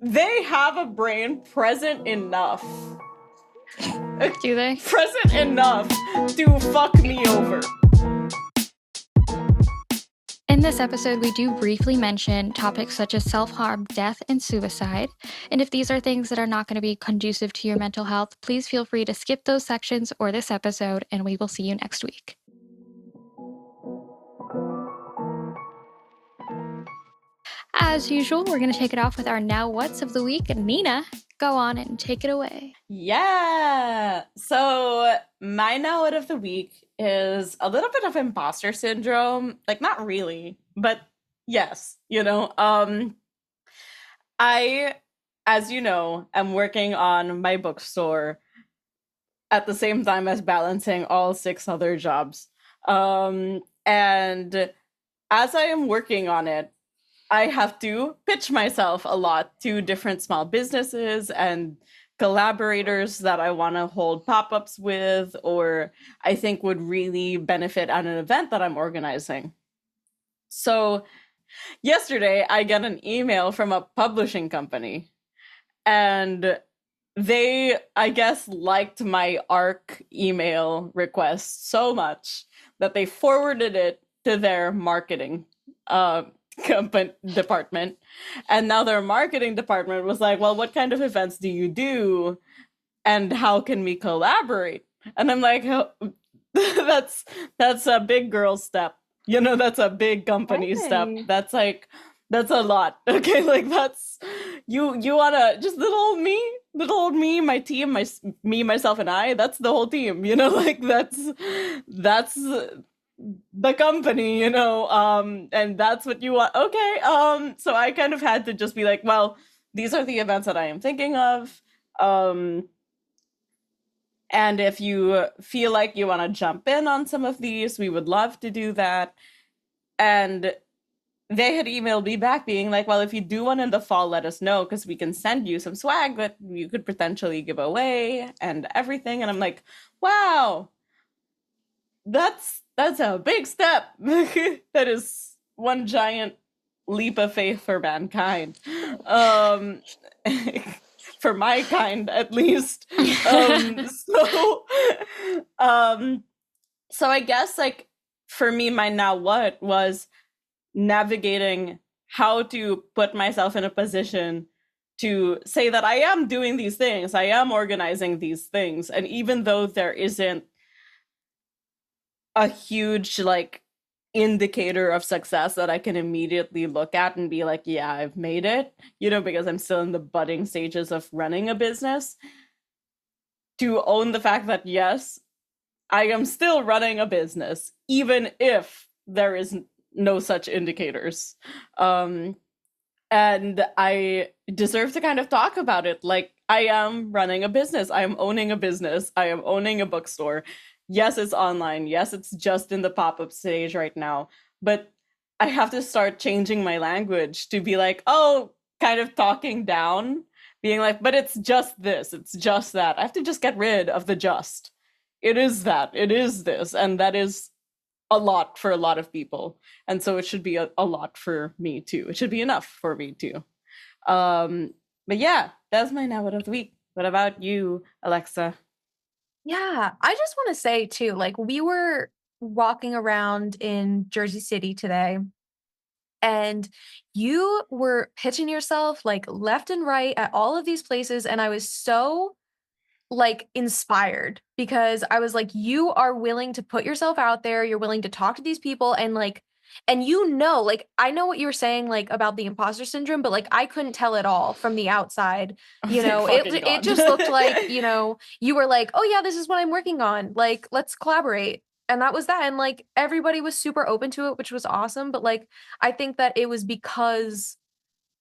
they have a brain present enough. Do they? Present enough to fuck me over. In this episode, we do briefly mention topics such as self-harm, death, and suicide. And if these are things that are not going to be conducive to your mental health, please feel free to skip those sections or this episode, and we will see you next week. As usual, we're going to take it off with our Now What's of the Week. And Nina, go on and take it away. Yeah. So my Now What of the Week is a little bit of imposter syndrome. Like, not really, but yes, I, as you know, am working on my bookstore at the same time as balancing all 6 other jobs. And as I am working on it, I have to pitch myself a lot to different small businesses and collaborators that I want to hold pop-ups with, or I think would really benefit at an event that I'm organizing. So yesterday, I got an email from a publishing company, and they, I guess, liked my ARC email request so much that they forwarded it to their marketing company department, and now their marketing department was like, well, what kind of events do you do and how can we collaborate? And I'm like, oh, that's a big girl step, that's a big company step. That's a lot. Okay, like, that's you want to just little old me, my team, me, myself, and I, that's the whole team, like, that's the company, and that's what you want. Okay. So I kind of had to just be like, well, these are the events that I am thinking of. And if you feel like you want to jump in on some of these, we would love to do that. And they had emailed me back being like, well, if you do one in the fall, let us know, because we can send you some swag that you could potentially give away and everything. And I'm like, wow, that's a big step. That is one giant leap of faith for mankind. For my kind, at least. So I guess, like, for me, my now what was navigating how to put myself in a position to say that I am doing these things, I am organizing these things, and even though there isn't a huge, like, indicator of success that I can immediately look at and be like, yeah, I've made it, because I'm still in the budding stages of running a business, to own the fact that, yes, I am still running a business, even if there is no such indicators. And I deserve to kind of talk about it. Like, I am running a business. I am owning a business. I am owning a bookstore. Yes, it's online. Yes, it's just in the pop-up stage right now. But I have to start changing my language to be like, oh, kind of talking down, being like, but it's just this. It's just that. I have to just get rid of the just. It is that. It is this. And that is a lot for a lot of people. And so it should be a lot for me too. It should be enough for me too. But yeah, that's my Now What of the Week. What about you, Alexa? Yeah, I just want to say too, like, we were walking around in Jersey City today, and you were pitching yourself like left and right at all of these places, and I was so, like, inspired, because I was like, you are willing to put yourself out there, you're willing to talk to these people, and like, and like, I know what you were saying, like, about the imposter syndrome, but like, I couldn't tell it all from the outside. It just looked like, you were like, oh yeah, this is what I'm working on, like, let's collaborate. And that was that. And like, everybody was super open to it, which was awesome. But like, I think that it was because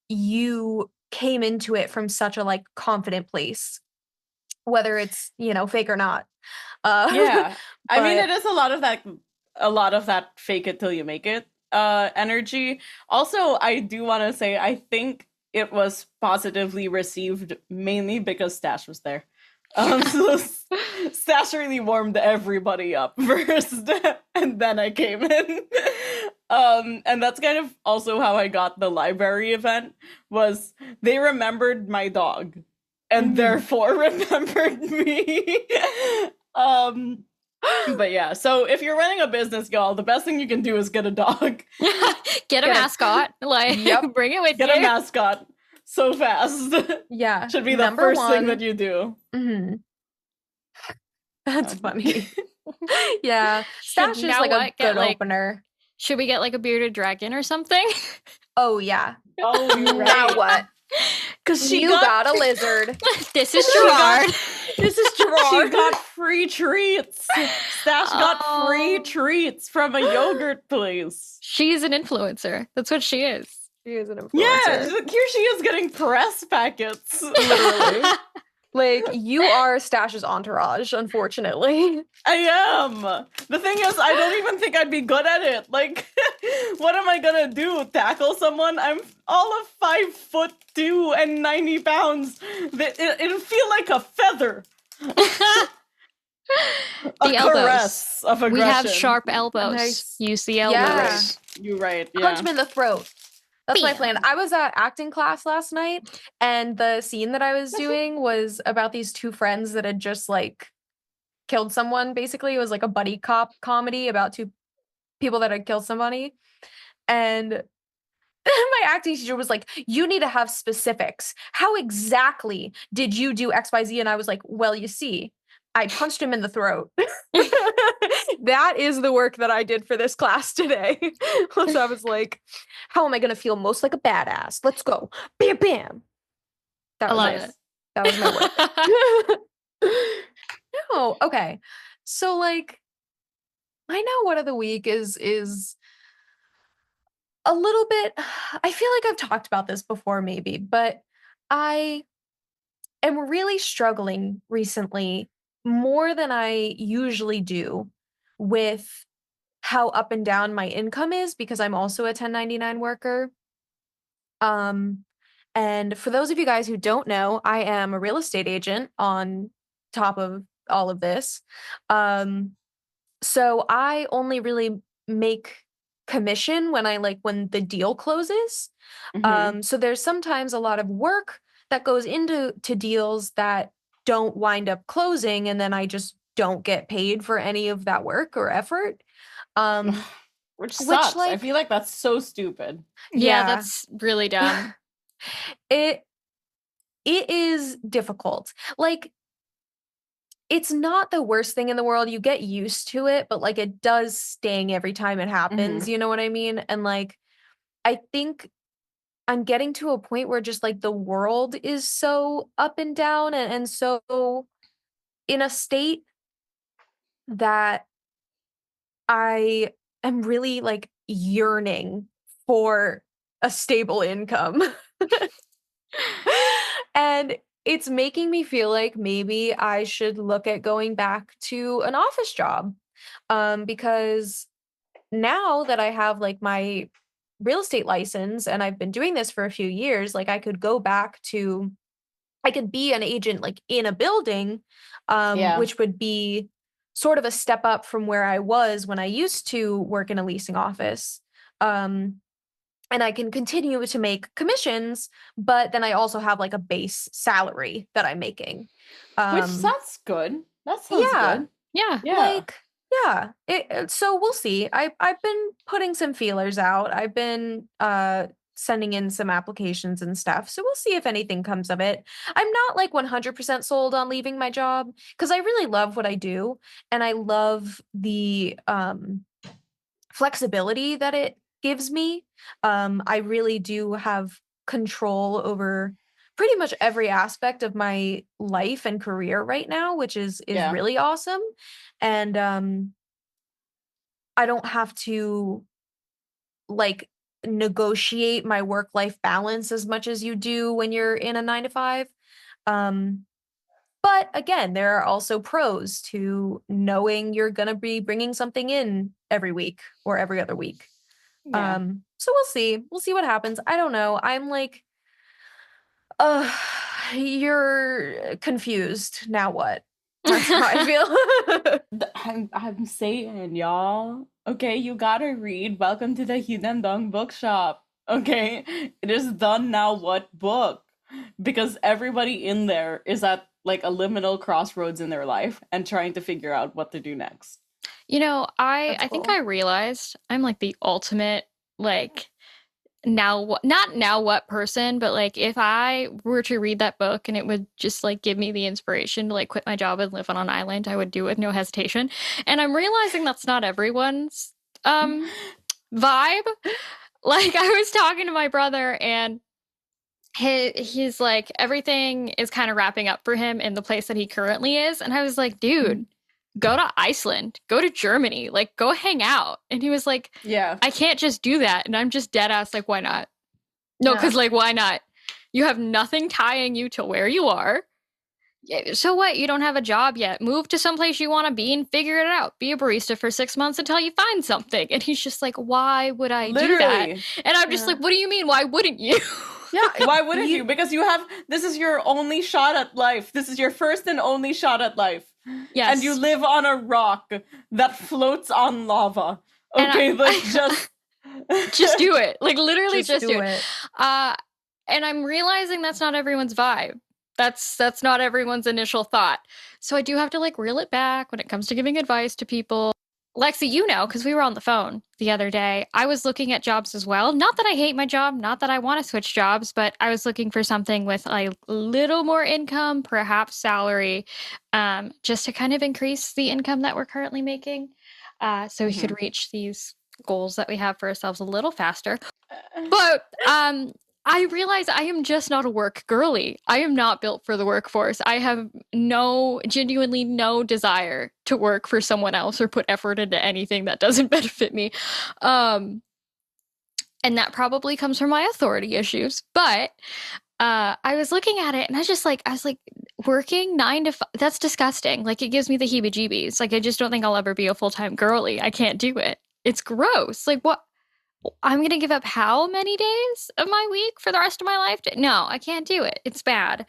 you came into it from such a, like, confident place, whether it's, fake or not. Yeah. I mean, it is a lot of that fake it till you make it energy. Also, I do want to say, I think it was positively received mainly because Stash was there. So Stash really warmed everybody up first, and then I came in. And that's kind of also how I got the library event, was they remembered my dog and therefore remembered me. But yeah, so if you're running a business, y'all, the best thing you can do is get a dog. Get a mascot. Bring it with you. Get a mascot so fast. Yeah. Should be the Number first one. thing that you do. That's funny. Yeah. Stash is like a good opener. Should we get like a bearded dragon or something? Oh, yeah. Oh, you're right. Now what? Because you got a lizard. This is Gerard. This is Gerard. She got free treats. Stash got free treats from a yogurt place. She's an influencer. That's what she is. She is an influencer. Yeah, here she is getting press packets. Literally. Like, you are Stash's entourage, unfortunately. I am. The thing is, I don't even think I'd be good at it. Like, what am I gonna do? Tackle someone? I'm all of 5'2" and 90 pounds. It'll feel like a feather. The elbows. Caress of aggression. We have sharp elbows. Nice. Use the elbows. Yeah. You're right. Yeah. Punch him in the throat. That's my plan. I was at acting class last night, and the scene that I was doing was about these two friends that had just like killed someone. Basically, it was like a buddy cop comedy about two people that had killed somebody. And my acting teacher was like, you need to have specifics. How exactly did you do XYZ? And I was like, well, you see, I punched him in the throat. That is the work that I did for this class today. So I was like, how am I going to feel most like a badass? Let's go. Bam, bam. That was it. That was my work. No, okay. So like, I know what of the week is a little bit, I feel like I've talked about this before maybe, but I am really struggling recently more than I usually do with how up and down my income is, because I'm also a 1099 worker. And for those of you guys who don't know, I am a real estate agent on top of all of this. So I only really make commission when when the deal closes. So there's sometimes a lot of work that goes into deals that don't wind up closing, and then I just don't get paid for any of that work or effort. Which sucks. I feel like that's so stupid. Yeah, that's really dumb. It is difficult. Like, it's not the worst thing in the world. You get used to it, but like it does sting every time it happens. You know what I mean? And like, I think I'm getting to a point where just like the world is so up and down and so in a state that I am really like yearning for a stable income. And it's making me feel like maybe I should look at going back to an office job. Because now that I have like my real estate license and I've been doing this for a few years, like I could be an agent like in a building, which would be sort of a step up from where I was when I used to work in a leasing office. And I can continue to make commissions, but then I also have like a base salary that I'm making. Which sounds good. That sounds good. Yeah. So we'll see. I've been putting some feelers out. I've been sending in some applications and stuff. So we'll see if anything comes of it. I'm not like 100% sold on leaving my job because I really love what I do. And I love the flexibility that it gives me. I really do have control over pretty much every aspect of my life and career right now, which is really awesome. And I don't have to like negotiate my work-life balance as much as you do when you're in a 9-to-5. But again, there are also pros to knowing you're going to be bringing something in every week or every other week. Yeah. So we'll see. We'll see what happens. I don't know. I'm like, you're confused. Now what? That's how I feel. I'm saying, y'all, Okay, you gotta read. Welcome to the Hidden Dong bookshop. Okay, it is done now. What book? Because everybody in there is at like a liminal crossroads in their life and trying to figure out what to do next. You know, That's I think cool. I realized I'm like the ultimate like now what not now what person, but like if I were to read that book and it would just like give me the inspiration to like quit my job and live on an island, I would do it with no hesitation. And I'm realizing that's not everyone's vibe. Like I was talking to my brother and he's like everything is kind of wrapping up for him in the place that he currently is, and I was like, dude, go to Iceland, go to Germany, like go hang out. And he was like, Yeah. I can't just do that. And I'm just dead ass like, why not? No, Yeah. because like why not? You have nothing tying you to where you are. So what? You don't have a job yet. Move to someplace you want to be and figure it out. Be a barista for 6 months until you find something. And he's just like, why would I do that? Literally. And I'm just Yeah. like, what do you mean? Why wouldn't you? Yeah. Why wouldn't you? Because you have this is your only shot at life. This is your first and only shot at life. Yes. And you live on a rock that floats on lava. And Okay, like just do it. Like literally just do it. it. And I'm realizing that's not everyone's vibe. That's not everyone's initial thought. So I do have to like reel it back when it comes to giving advice to people. Lexi, you know, because we were on the phone the other day, I was looking at jobs as well. Not that I hate my job, not that I want to switch jobs, but I was looking for something with a little more income, perhaps salary, just to kind of increase the income that we're currently making, so we could reach these goals that we have for ourselves a little faster. But I realize I am just not a work girly. I am not built for the workforce. I have genuinely no desire to work for someone else or put effort into anything that doesn't benefit me. And that probably comes from my authority issues. But I was looking at it and I was like, working 9 to 5, that's disgusting. Like it gives me the heebie-jeebies. Like I just don't think I'll ever be a full-time girly. I can't do it. It's gross. Like what? I'm going to give up how many days of my week for the rest of my life? No, I can't do it. It's bad.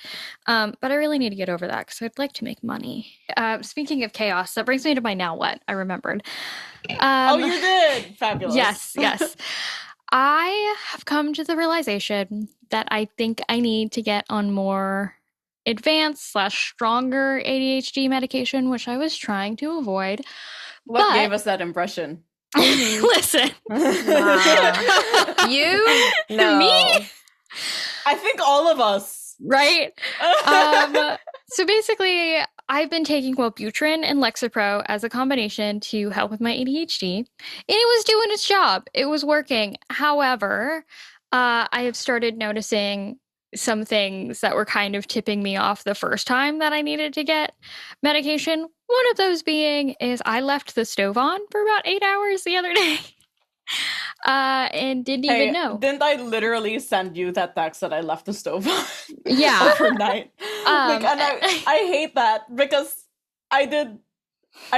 But I really need to get over that because I'd like to make money. Speaking of chaos, that brings me to my now what? I remembered. Oh, you did? Fabulous. Yes. I have come to the realization that I think I need to get on more advanced/stronger ADHD medication, which I was trying to avoid. What gave us that impression? Listen. You? No. Me? I think all of us. Right? So basically, I've been taking Wellbutrin and Lexapro as a combination to help with my ADHD, and it was doing its job. It was working. However, I have started noticing some things that were kind of tipping me off the first time that I needed to get medication. One of those being is I left the stove on for about 8 hours the other day. And didn't even know. Didn't I literally send you that text that I left the stove on? Yeah. Overnight. And I hate that because I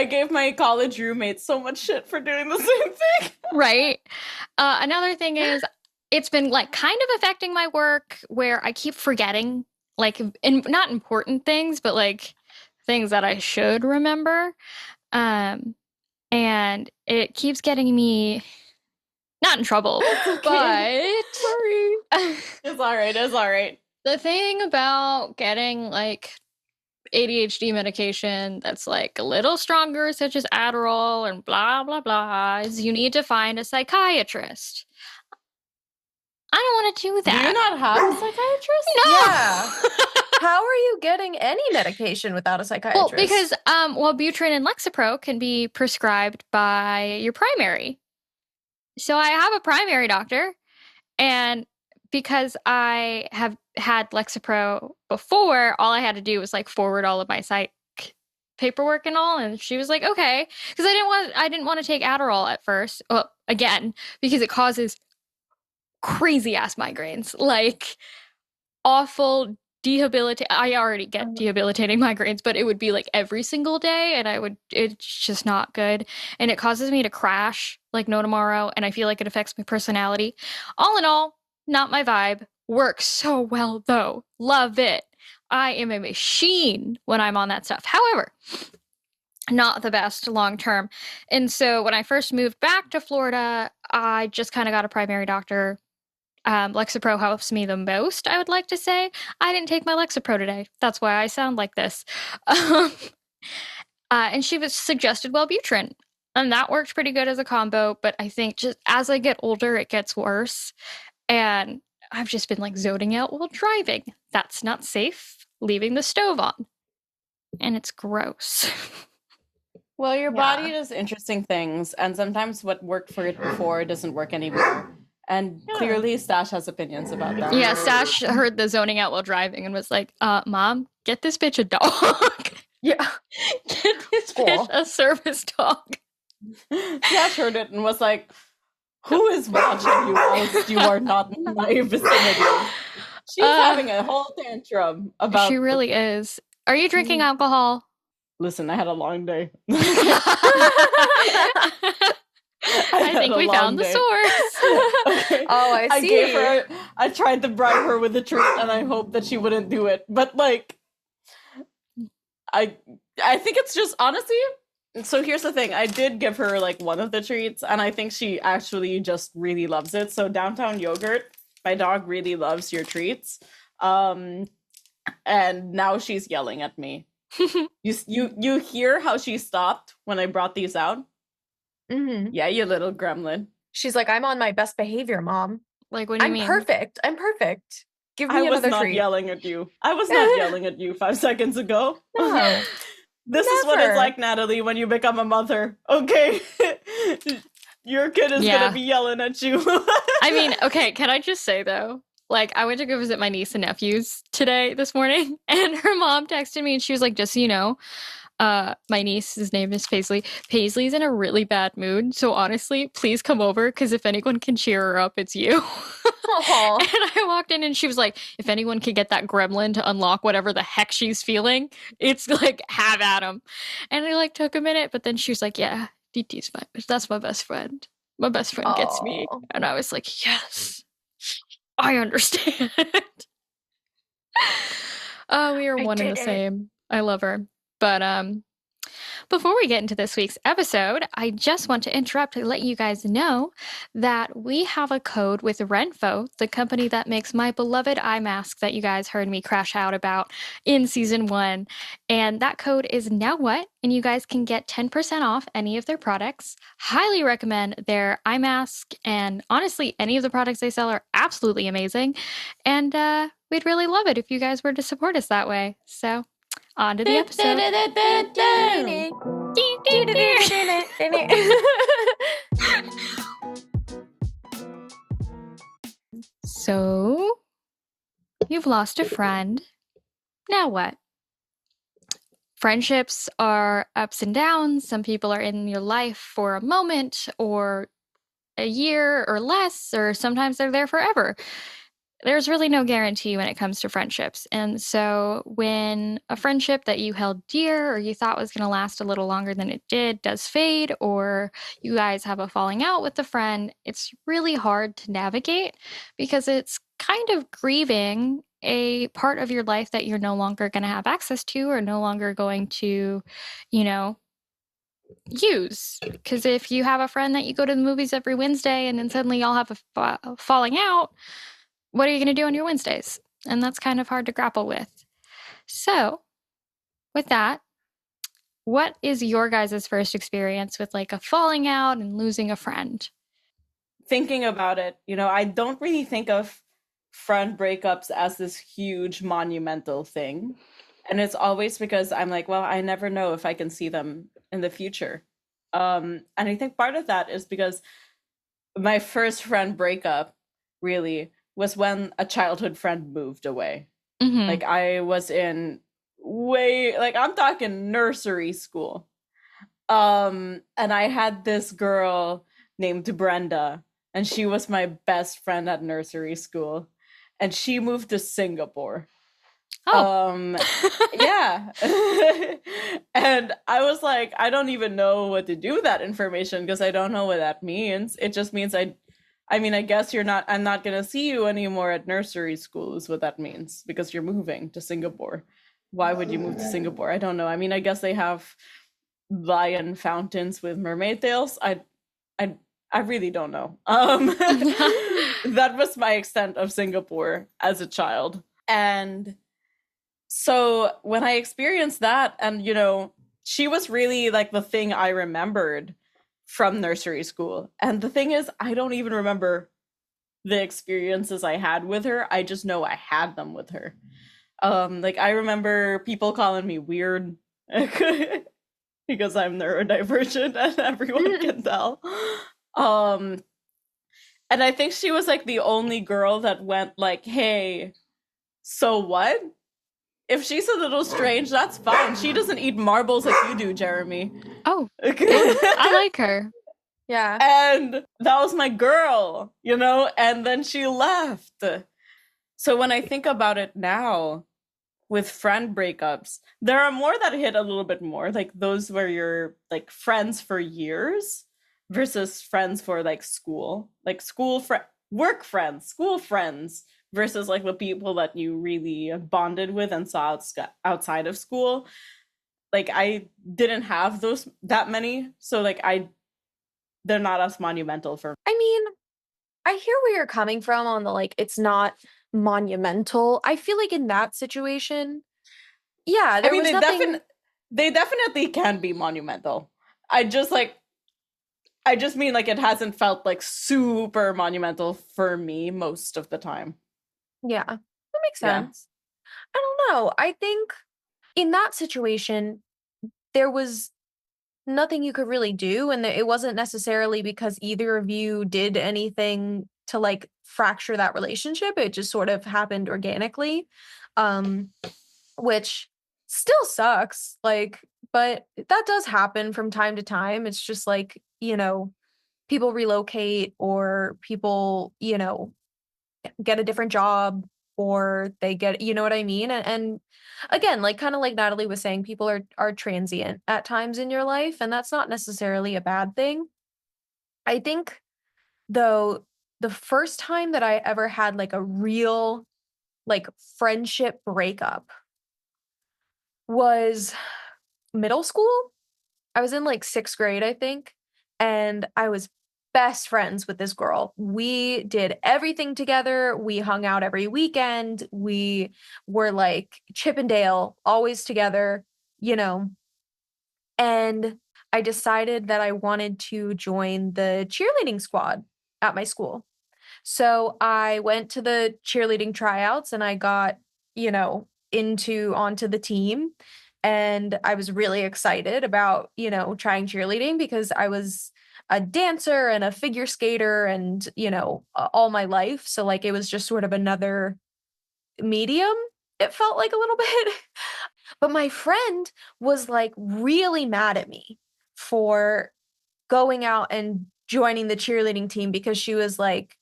gave my college roommate so much shit for doing the same thing. Right. Another thing is it's been like kind of affecting my work where I keep forgetting like not important things, but like things that I should remember. And it keeps getting me not in trouble, okay. but sorry. It's all right. The thing about getting like ADHD medication that's like a little stronger, such as Adderall and blah, blah, blah, is you need to find a psychiatrist. I don't want to do that. Do you not have a psychiatrist? No. Yeah. How are you getting any medication without a psychiatrist? Well, because Wellbutrin and Lexapro can be prescribed by your primary. So I have a primary doctor, and because I have had Lexapro before, all I had to do was like forward all of my psych paperwork and all, and she was like, okay, because I didn't want to take Adderall at first. Well, again, because it causes crazy ass migraines, like awful debilitating. I already get debilitating migraines, but it would be like every single day, and it's just not good, and it causes me to crash like no tomorrow, and I feel like it affects my personality. All in all, not my vibe. Works so well though. Love it. I am a machine when I'm on that stuff. However, not the best long term. And so when I first moved back to Florida, I just kind of got a primary doctor. Lexapro helps me the most, I would like to say. I didn't take my Lexapro today. That's why I sound like this. And she was suggested Wellbutrin. And that worked pretty good as a combo, but I think just as I get older, it gets worse. And I've just been like zoning out while driving. That's not safe. Leaving the stove on. And it's gross. Well, your Yeah. body does interesting things, and sometimes what worked for it before doesn't work anymore. And clearly, Stash has opinions about that. Yeah, Stash heard the zoning out while driving and was like, Mom, get this bitch a dog. Yeah. Get this bitch a service dog. Stash heard it and was like, who is watching you whilst you are not in my vicinity? She's having a whole tantrum about... She really is. Are you drinking alcohol? Listen, I had a long day. I think we found the source. Okay. Oh, I see. I tried to bribe her with a treat, and I hoped that she wouldn't do it. But, like, I think it's just, honestly, so here's the thing. I did give her, like, one of the treats, and I think she actually just really loves it. So Downtown Yogurt, my dog really loves your treats. And now she's yelling at me. You hear how she stopped when I brought these out? Mm-hmm. Yeah, you little gremlin. She's like, I'm on my best behavior, Mom. Like, what do you mean? I'm perfect. Give me I was another not treat. yelling at you. I was not yelling at you 5 seconds ago. No. This is what it's like, Natalie, when you become a mother. Okay. Your kid is going to be yelling at you. I mean, okay, can I just say, though? Like, I went to go visit my niece and nephews this morning, and her mom texted me, and she was like, just so you know, my niece's name is Paisley. Paisley's in a really bad mood, so honestly, please come over, because if anyone can cheer her up, it's you. And I walked in, and she was like, if anyone can get that gremlin to unlock whatever the heck she's feeling, it's like, have at him. And it like took a minute, but then she was like, yeah, DT's fine. That's my best friend. My best friend gets me. And I was like, yes, I understand. Oh, we are one and the same. I love her. But before we get into this week's episode, I just want to interrupt to let you guys know that we have a code with Renfo, the company that makes my beloved eye mask that you guys heard me crash out about in season 1. And that code is Now What, and you guys can get 10% off any of their products. Highly recommend their eye mask, and honestly, any of the products they sell are absolutely amazing. And we'd really love it if you guys were to support us that way. So on to the episode. So, you've lost a friend. Now what? Friendships are ups and downs. Some people are in your life for a moment or a year or less, or sometimes they're there forever. There's really no guarantee when it comes to friendships. And so when a friendship that you held dear or you thought was going to last a little longer than it did does fade, or you guys have a falling out with a friend, it's really hard to navigate because it's kind of grieving a part of your life that you're no longer going to have access to or no longer going to, use. Because if you have a friend that you go to the movies every Wednesday and then suddenly y'all have a falling out, what are you going to do on your Wednesdays? And that's kind of hard to grapple with. So, with that, what is your guys' first experience with like a falling out and losing a friend? Thinking about it, I don't really think of friend breakups as this huge monumental thing. And it's always because I'm like, well, I never know if I can see them in the future. And I think part of that is because my first friend breakup really was when a childhood friend moved away. Mm-hmm. Like I was in I'm talking nursery school. And I had this girl named Brenda, and she was my best friend at nursery school. And she moved to Singapore. Oh. Yeah. And I was like, I don't even know what to do with that information because I don't know what that means. It just means I guess I'm not going to see you anymore at nursery school is what that means because you're moving to Singapore. Why would you move to Singapore? I don't know. I mean, I guess they have lion fountains with mermaid tails. I really don't know. That was my extent of Singapore as a child. And so when I experienced that, and she was really like the thing I remembered from nursery school. And the thing is, I don't even remember the experiences I had with her. I just know I had them with her. Like I remember people calling me weird because I'm neurodivergent and everyone can tell. And I think she was like the only girl that went like, "Hey, so what? If she's a little strange, that's fine. She doesn't eat marbles like you do, Jeremy." Oh, I like her. Yeah. And that was my girl, and then she left. So when I think about it now with friend breakups, there are more that hit a little bit more, like those where you're like friends for years versus friends for like school, like work friends, school friends versus like the people that you really bonded with and saw outside of school. Like I didn't have that many, so like they're not as monumental for me. I mean, I hear where you're coming from on the like it's not monumental. I feel like in that situation, yeah, there was nothing. They definitely can be monumental. I just mean like it hasn't felt like super monumental for me most of the time. Yeah, that makes sense. I don't know. I think in that situation, there was nothing you could really do, and it wasn't necessarily because either of you did anything to like fracture that relationship. It just sort of happened organically, um, which still sucks. Like, but that does happen from time to time. It's just like people relocate or people get a different job or they get you know what I mean? And again, like kind of like Natalie was saying, people are transient at times in your life, and that's not necessarily a bad thing. I think though the first time that I ever had like a real like friendship breakup was middle school. I was in like 6th grade, I think, and I was best friends with this girl. We did everything together. We hung out every weekend. We were like Chip and Dale, always together, you know. And I decided that I wanted to join the cheerleading squad at my school. So I went to the cheerleading tryouts and I got, onto the team. And I was really excited about, trying cheerleading because I was a dancer and a figure skater and, all my life. So like it was just sort of another medium. It felt like a little bit. But my friend was like really mad at me for going out and joining the cheerleading team because she was like,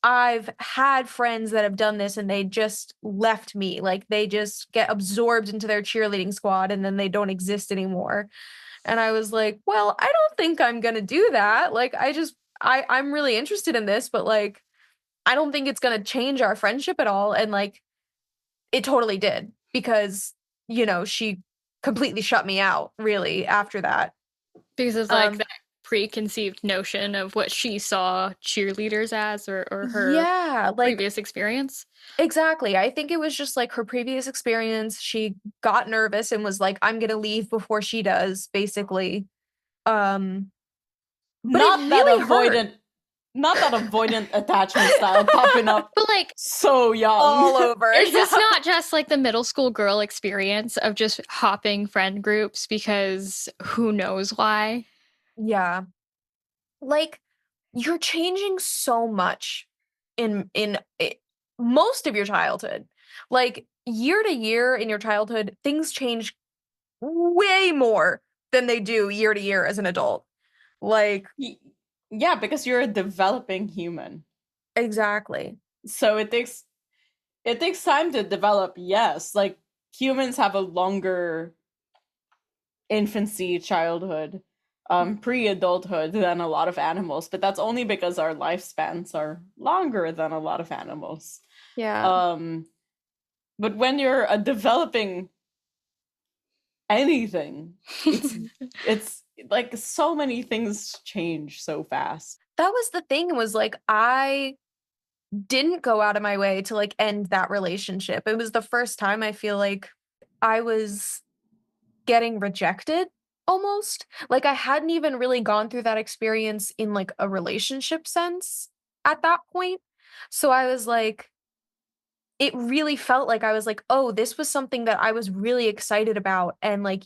I've had friends that have done this and they just left me. Like they just get absorbed into their cheerleading squad and then they don't exist anymore. And I was like, well, I don't think I'm going to do that. Like I'm really interested in this, but like I don't think it's going to change our friendship at all. And like it totally did because, she completely shut me out really after that. Because of like that preconceived notion of what she saw cheerleaders as or her previous experience. Exactly. I think it was just like her previous experience. She got nervous and was like, I'm gonna leave before she does, basically. But not it that really avoidant hurt. not that avoidant attachment style popping up But like so young all over. Is this not just like the middle school girl experience of just hopping friend groups because who knows why? Yeah. Like you're changing so much in most of your childhood. Like year to year in your childhood, things change way more than they do year to year as an adult. Like yeah, because you're a developing human. Exactly. So it takes time to develop. Yes, like humans have a longer infancy, childhood, pre-adulthood than a lot of animals, but that's only because our lifespans are longer than a lot of animals. Yeah. But when you're a developing anything. It's like so many things change so fast. That was the thing, was like I didn't go out of my way to like end that relationship. It was the first time I feel like I was getting rejected almost. Like I hadn't even really gone through that experience in like a relationship sense at that point. So I was like, it really felt like I was like, oh, this was something that I was really excited about. And like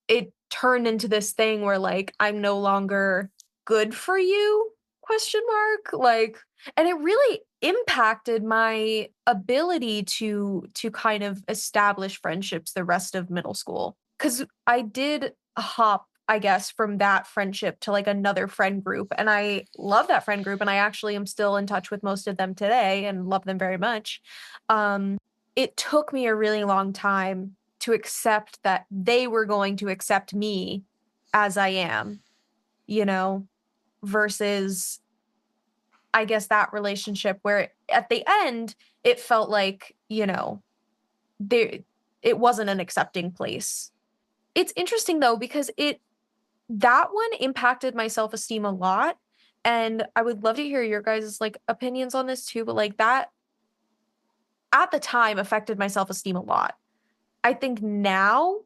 it turned into this thing where like I'm no longer good for you, question mark, like, and it really impacted my ability to kind of establish friendships the rest of middle school, cuz I did hop, I guess, from that friendship to like another friend group, and I love that friend group, and I actually am still in touch with most of them today and love them very much. um it took me a really long time to accept that they were going to accept me as I am, you know, versus I guess that relationship where at the end it felt like, you know, there it wasn't an accepting place. It's interesting though because it that one impacted my self-esteem a lot, and I would love to hear your guys' like opinions on this too, but like that at the time affected my self-esteem a lot. I think now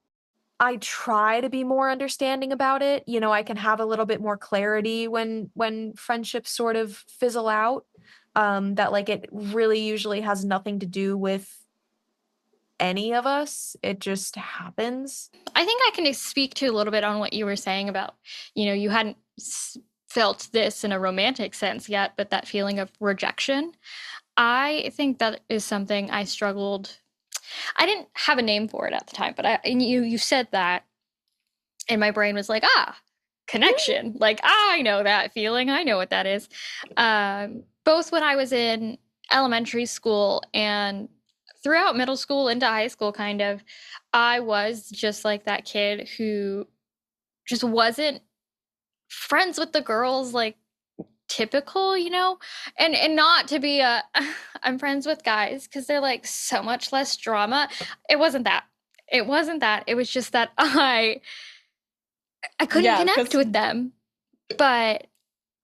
I try to be more understanding about it. You know, I can have a little bit more clarity when friendships sort of fizzle out. That like it really usually has nothing to do with any of us. It just happens. I think I can speak to a little bit on what you were saying about, you hadn't felt this in a romantic sense yet, but that feeling of rejection. I think that is something I struggled. I didn't have a name for it at the time, but you said that, and my brain was like, connection. Like, I know that feeling. I know what that is. Both when I was in elementary school and throughout middle school into high school, kind of, I was just like that kid who just wasn't friends with the girls, like typical, and not to be a I'm friends with guys because they're like so much less drama. It wasn't that. It was just that I couldn't connect with them. But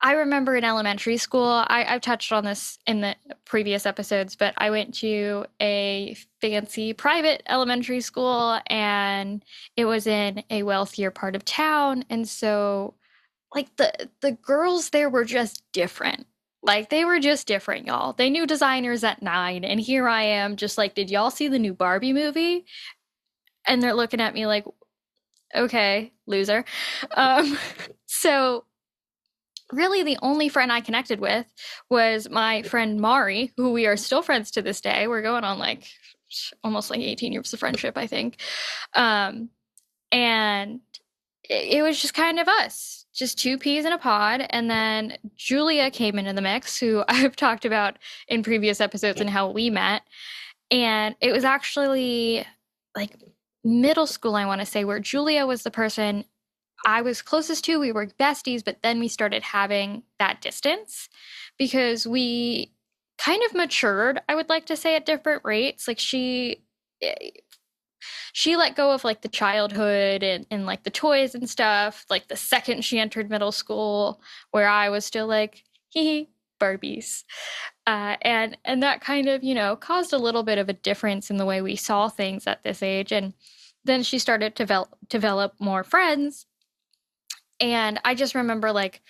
I remember in elementary school, I've touched on this in the previous episodes, but I went to a fancy private elementary school, and it was in a wealthier part of town. And so, like, the girls there were just different. Like, they were just different, y'all. They knew designers at 9, and here I am just like, did y'all see the new Barbie movie? And they're looking at me like, okay, loser. So really the only friend I connected with was my friend Mari, who we are still friends to this day. We're going on like almost like 18 years of friendship, I think. And it was just kind of us, just two peas in a pod. And then Julia came into the mix, who I've talked about in previous episodes and how we met. And it was actually like middle school, I want to say, where Julia was the person I was closest to. We were besties, but then we started having that distance because we kind of matured, I would like to say, at different rates. Like she let go of like the childhood and like the toys and stuff, like the second she entered middle school, where I was still like, hee, Barbies. And that kind of, caused a little bit of a difference in the way we saw things at this age. And then she started to develop more friends. And I just remember like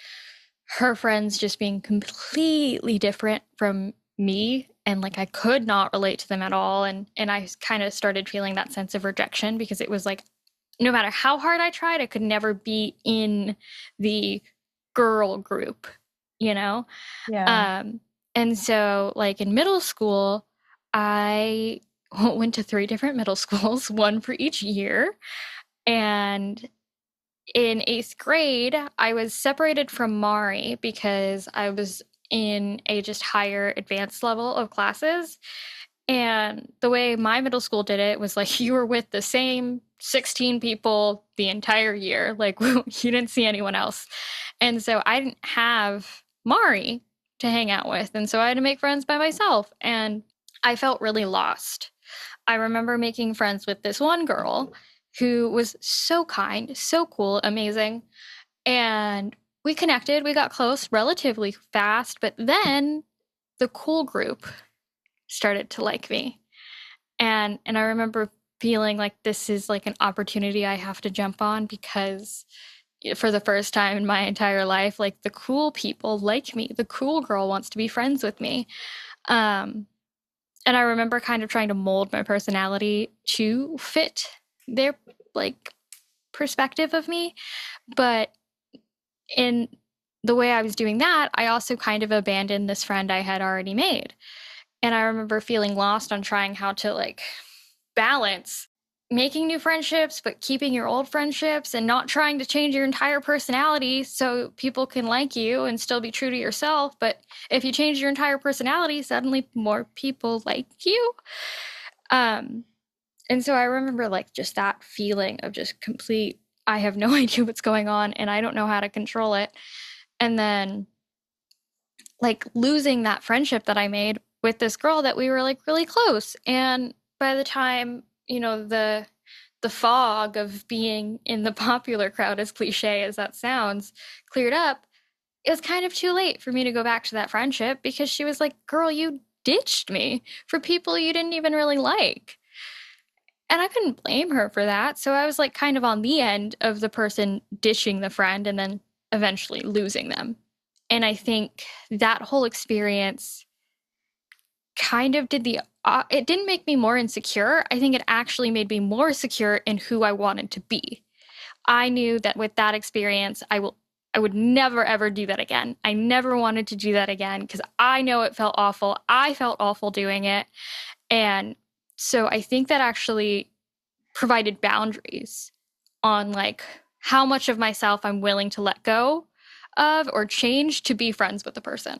her friends just being completely different from me. And like I could not relate to them at all. And I kind of started feeling that sense of rejection because it was like, no matter how hard I tried, I could never be in the girl group, Yeah. And so like in middle school, I went to 3 different middle schools, one for each year. And in 8th grade, I was separated from Mari because I was in a just higher advanced level of classes. And the way my middle school did it was like you were with the same 16 people the entire year. Like you didn't see anyone else. And so I didn't have Mari to hang out with. And so I had to make friends by myself. And I felt really lost. I remember making friends with this one girl who was so kind, so cool, amazing. And we connected, we got close relatively fast, but then the cool group started to like me. And I remember feeling like this is like an opportunity I have to jump on, because for the first time in my entire life, like the cool people like me. The cool girl wants to be friends with me. And I remember kind of trying to mold my personality to fit their like perspective of me. But in the way I was doing that, I also kind of abandoned this friend I had already made. And I remember feeling lost on trying how to like balance making new friendships, but keeping your old friendships, and not trying to change your entire personality so people can like you and still be true to yourself. But if you change your entire personality, suddenly more people like you. And so I remember like just that feeling of just complete, I have no idea what's going on and I don't know how to control it. And then like losing that friendship that I made with this girl that we were like really close. And by the time, you know, the fog of being in the popular crowd, as cliche as that sounds, cleared up, it was kind of too late for me to go back to that friendship, because she was like, girl, you ditched me for people you didn't even really like. And I couldn't blame her for that. So I was like kind of on the end of the person ditching the friend and then eventually losing them. And I think that whole experience kind of did it didn't make me more insecure. I think it actually made me more secure in who I wanted to be. I knew that with that experience, I would never ever do that again. I never wanted to do that again, because I know it felt awful. I felt awful doing it. And so I think that actually provided boundaries on like how much of myself I'm willing to let go of or change to be friends with the person.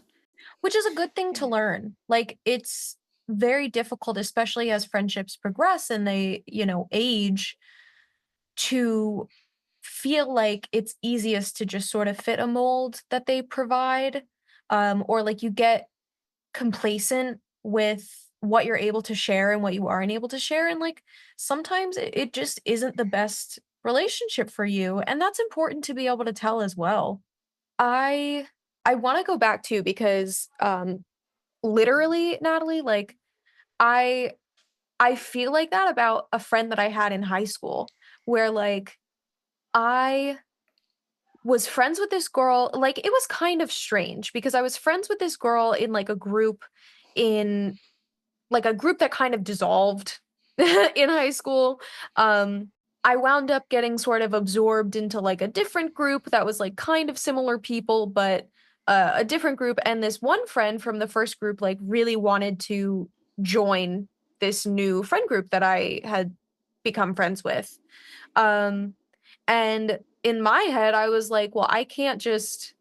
Which is a good thing to learn. Like, it's very difficult, especially as friendships progress and they, you know, age, to feel like it's easiest to just sort of fit a mold that they provide. Or like you get complacent with what you're able to share and what you aren't able to share. And like sometimes it just isn't the best relationship for you. And that's important to be able to tell as well. I I want to go back to, because literally, Natalie, like I I feel like that about a friend that I had in high school, where like I was friends with this girl. Like, it was kind of strange because I was friends with this girl in like a group, in like a group that kind of dissolved in high school. Um, I wound up getting sort of absorbed into like a different group that was like kind of similar people, but a different group. And this one friend from the first group like really wanted to join this new friend group that I had become friends with. Um, and in my head, I was like, well, I can't just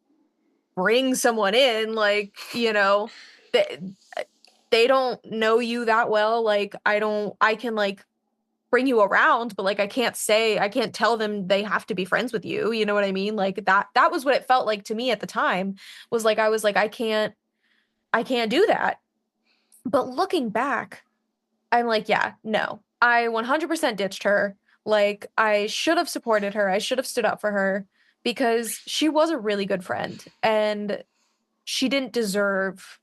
bring someone in, like, you know, they don't know you that well. Like, I can like bring you around, but like I can't tell them they have to be friends with you. You know what I mean? Like that was what it felt like to me at the time, was like I was like, I can't do that. But looking back, I'm like, yeah, no. I 100% ditched her. Like, I should have supported her. I should have stood up for her, because she was a really good friend and she didn't deserve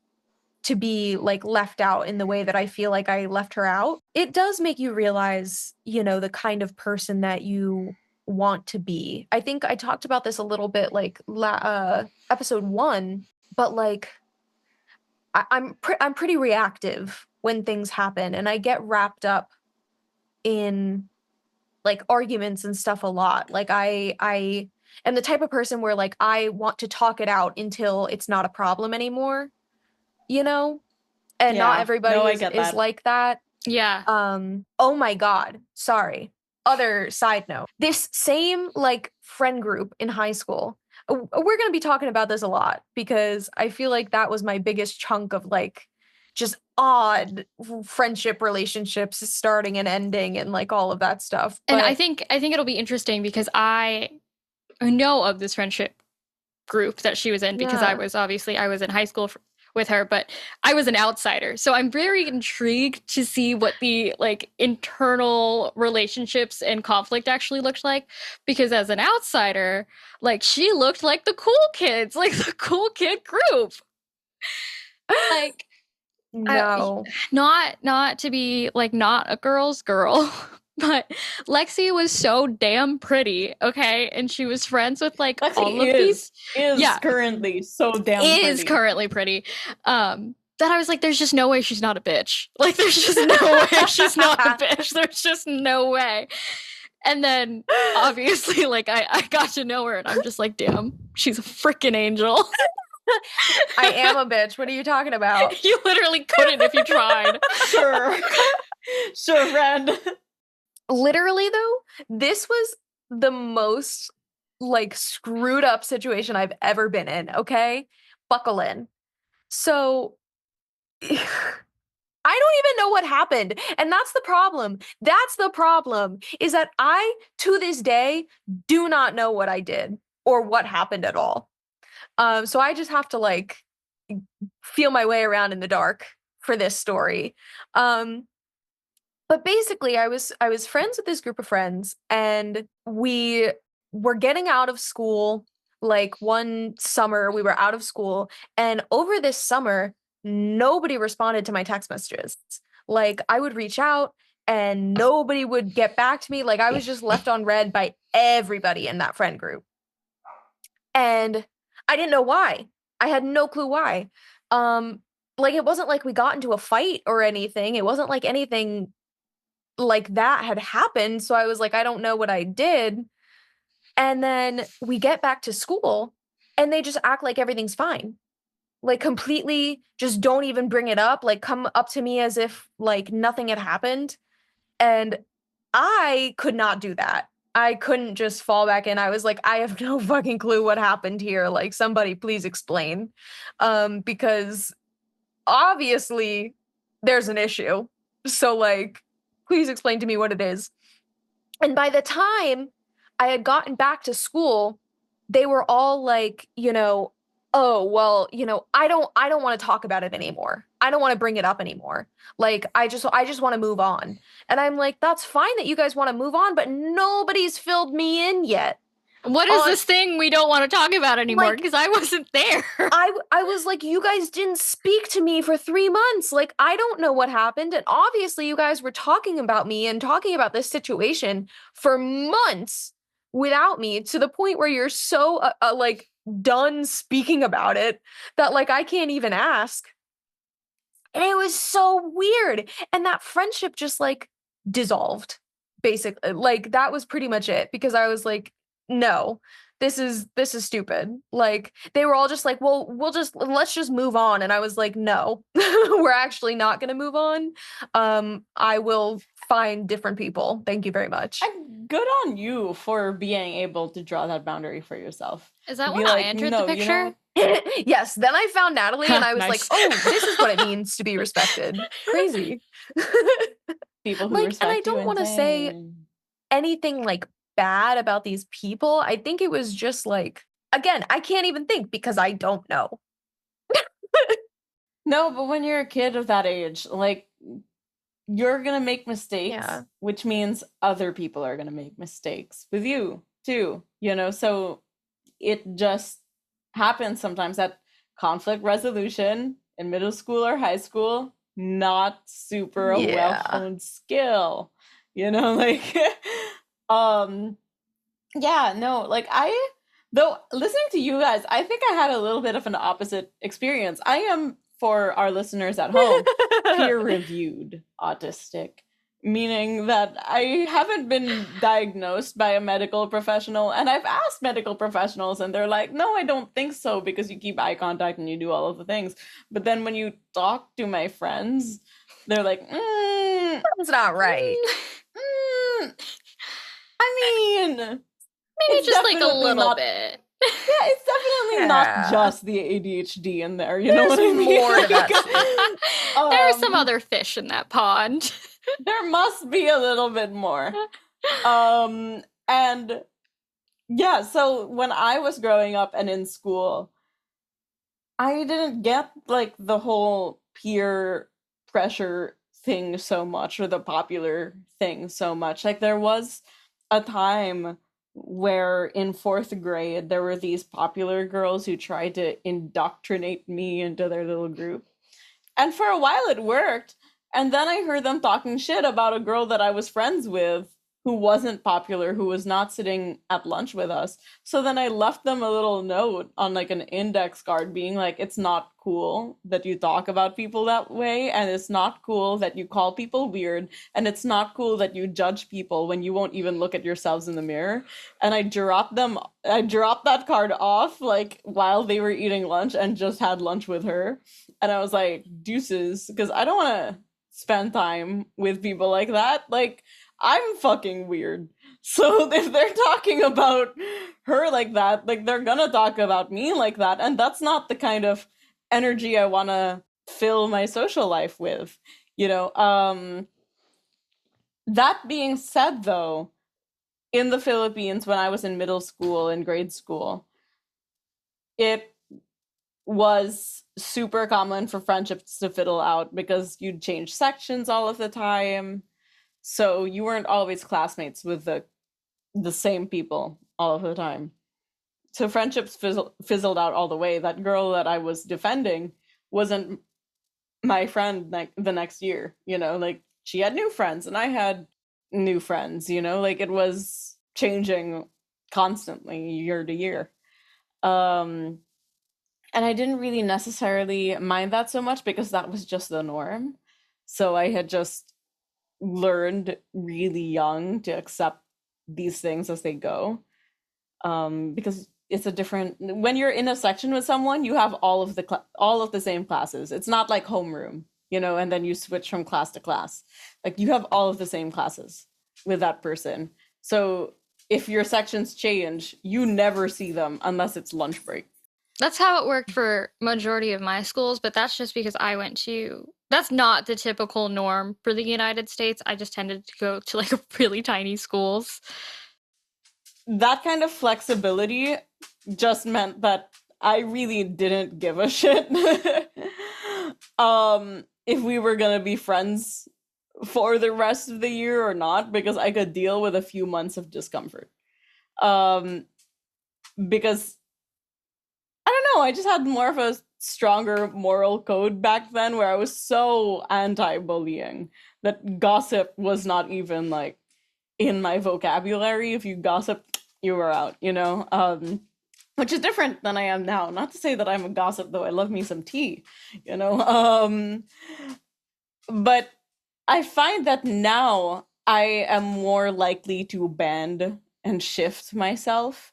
to be like left out in the way that I feel like I left her out. It does make you realize, you know, the kind of person that you want to be. I think I talked about this a little bit like episode 1, but like I'm pretty reactive when things happen, and I get wrapped up in like arguments and stuff a lot. Like I am the type of person where like I want to talk it out until it's not a problem anymore, you know? And not Yeah. everybody No, I is get is that. like that. Yeah. Oh my God. Sorry. Other side note. This same like friend group in high school. We're going to be talking about this a lot, because I feel like that was my biggest chunk of like just odd friendship relationships starting and ending and like all of that stuff. And But I think it'll be interesting because I know of this friendship group that she was in, because yeah. I was in high school with her, but I was an outsider. So I'm very intrigued to see what the like internal relationships and conflict actually looked like. Because as an outsider, like she looked like the cool kids, like the cool kid group. Like No. not to be like not a girl's girl, but Lexi was so damn pretty, okay? And she was friends with like all of these. Is Yeah. currently so damn Is pretty. currently pretty. That I was like, there's just no way she's not a bitch. Like, there's just no way she's not a bitch. There's just no way. And then obviously, like I got to know her, and I'm just like, damn, she's a freaking angel. I am a bitch. What are you talking about? You literally couldn't if you tried. Sure. Sure, friend. Literally, though, this was the most like screwed up situation I've ever been in. Okay, buckle in. So I don't even know what happened, and that's the problem. That's the problem, is that I, to this day, do not know what I did or what happened at all. So I just have to like feel my way around in the dark for this story. But basically, I was friends with this group of friends, and we were getting out of school. Like one summer, we were out of school, and over this summer, nobody responded to my text messages. Like I would reach out, and nobody would get back to me. Like I was just left on read by everybody in that friend group. And I didn't know why. I had no clue why. Like it wasn't like we got into a fight or anything. It wasn't like anything like that had happened. So I was like, I don't know what I did. And then we get back to school and they just act like everything's fine. Like completely just don't even bring it up. Like come up to me as if like nothing had happened. And I could not do that. I couldn't just fall back in. I was like, I have no fucking clue what happened here. Like somebody please explain. Because obviously there's an issue. So like please explain to me what it is. And by the time I had gotten back to school, they were all like, oh, well, I don't want to talk about it anymore. I don't want to bring it up anymore. Like I just want to move on. And I'm like, that's fine that you guys want to move on, but nobody's filled me in yet. What is this thing we don't want to talk about anymore? Because I wasn't there. I was like, you guys didn't speak to me for 3 months. Like, I don't know what happened. And obviously, you guys were talking about me and talking about this situation for months without me, to the point where you're so like done speaking about it that like I can't even ask. And it was so weird. And that friendship just like dissolved, basically. Like that was pretty much it, because I was like, no, this is stupid. Like they were all just like, well, let's just move on. And I was like, no, we're actually not gonna move on. I will find different people. Thank you very much. Good on you for being able to draw that boundary for yourself. Is that when I entered the picture? Yes, then I found Natalie and I was Nice. like, oh, this is what it means to be respected. Crazy. People who like, respect and I don't want to say anything like bad about these people. I think it was just like, again, I can't even think because I don't know. No, but when you're a kid of that age, like you're gonna make mistakes, which means other people are gonna make mistakes with you too, so it just happens sometimes that conflict resolution in middle school or high school, not super a well-honed skill, like though listening to you guys, I think I had a little bit of an opposite experience. I am, for our listeners at home, peer-reviewed autistic, meaning that I haven't been diagnosed by a medical professional, and I've asked medical professionals and they're like, no, I don't think so, because you keep eye contact and you do all of the things. But then when you talk to my friends, they're like, that's not right. I mean, maybe just like a little bit. Yeah, it's definitely not just the ADHD in there. You know what I mean? More to that. There are some other fish in that pond. There must be a little bit more. And yeah, so when I was growing up and in school, I didn't get like the whole peer pressure thing so much, or the popular thing so much. Like there was a time where in fourth grade there were these popular girls who tried to indoctrinate me into their little group. And for a while it worked. And then I heard them talking shit about a girl that I was friends with who wasn't popular, who was not sitting at lunch with us. So then I left them a little note on like an index card being like, it's not cool that you talk about people that way, and it's not cool that you call people weird, and it's not cool that you judge people when you won't even look at yourselves in the mirror. And I dropped that card off like while they were eating lunch and just had lunch with her. And I was like, deuces, because I don't want to spend time with people like that. Like, I'm fucking weird. So if they're talking about her like that, like they're gonna talk about me like that. And that's not the kind of energy I want to fill my social life with, you know? That being said, though, in the Philippines, when I was in middle school and grade school, it was super common for friendships to fiddle out because you'd change sections all of the time. So you weren't always classmates with the same people all of the time. So friendships fizzled out all the way. That girl that I was defending wasn't my friend the next year, you know, like she had new friends and I had new friends, you know, like it was changing constantly year to year. Um, and I didn't really necessarily mind that so much because that was just the norm. So I had just learned really young to accept these things as they go. Because it's a different, when you're in a section with someone, you have all of the same classes. It's not like homeroom, you know, and then you switch from class to class. Like you have all of the same classes with that person. So if your sections change, you never see them unless it's lunch break. That's how it worked for majority of my schools, but that's just because that's not the typical norm for the United States. I just tended to go to like really tiny schools. That kind of flexibility just meant that I really didn't give a shit if we were gonna be friends for the rest of the year or not, because I could deal with a few months of discomfort. Um, because I don't know, I just had more of a stronger moral code back then where I was so anti-bullying that gossip was not even like in my vocabulary. If you gossip, you were out, you know? Which is different than I am now. Not to say that I'm a gossip, though I love me some tea, you know? But I find that now I am more likely to bend and shift myself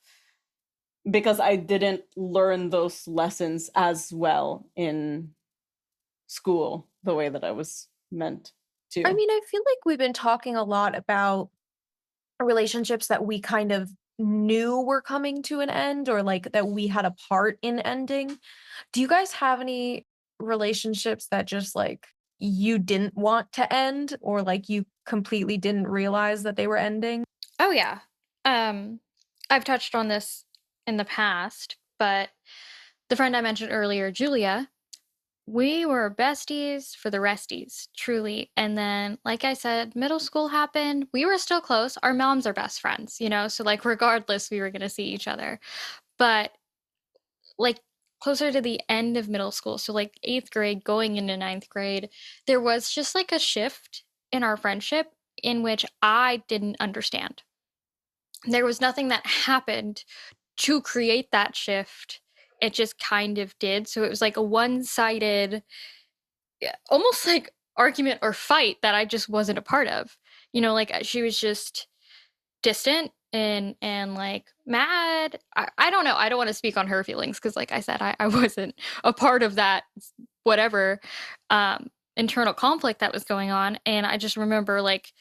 because I didn't learn those lessons as well in school the way that I was meant I to. mean, I feel like we've been talking a lot about relationships that we kind of knew were coming to an end or like that we had a part in ending. Do you guys have any relationships that just like you didn't want to end or like you completely didn't realize that they were ending? Oh yeah. Um, I've touched on this in the past, but the friend I mentioned earlier, Julia, we were besties for the resties, truly. And then, like I said, middle school happened. We were still close. Our moms are best friends, you know? So, like, regardless, we were going to see each other. But, like, closer to the end of middle school, so like eighth grade going into ninth grade, there was just like a shift in our friendship in which I didn't understand. There was nothing that happened to create that shift. It just kind of did. So it was like a one sided, almost like argument or fight that I just wasn't a part of. You know, like she was just distant and like mad. I don't know. I don't want to speak on her feelings because like I said, I wasn't a part of that whatever internal conflict that was going on. And I just remember like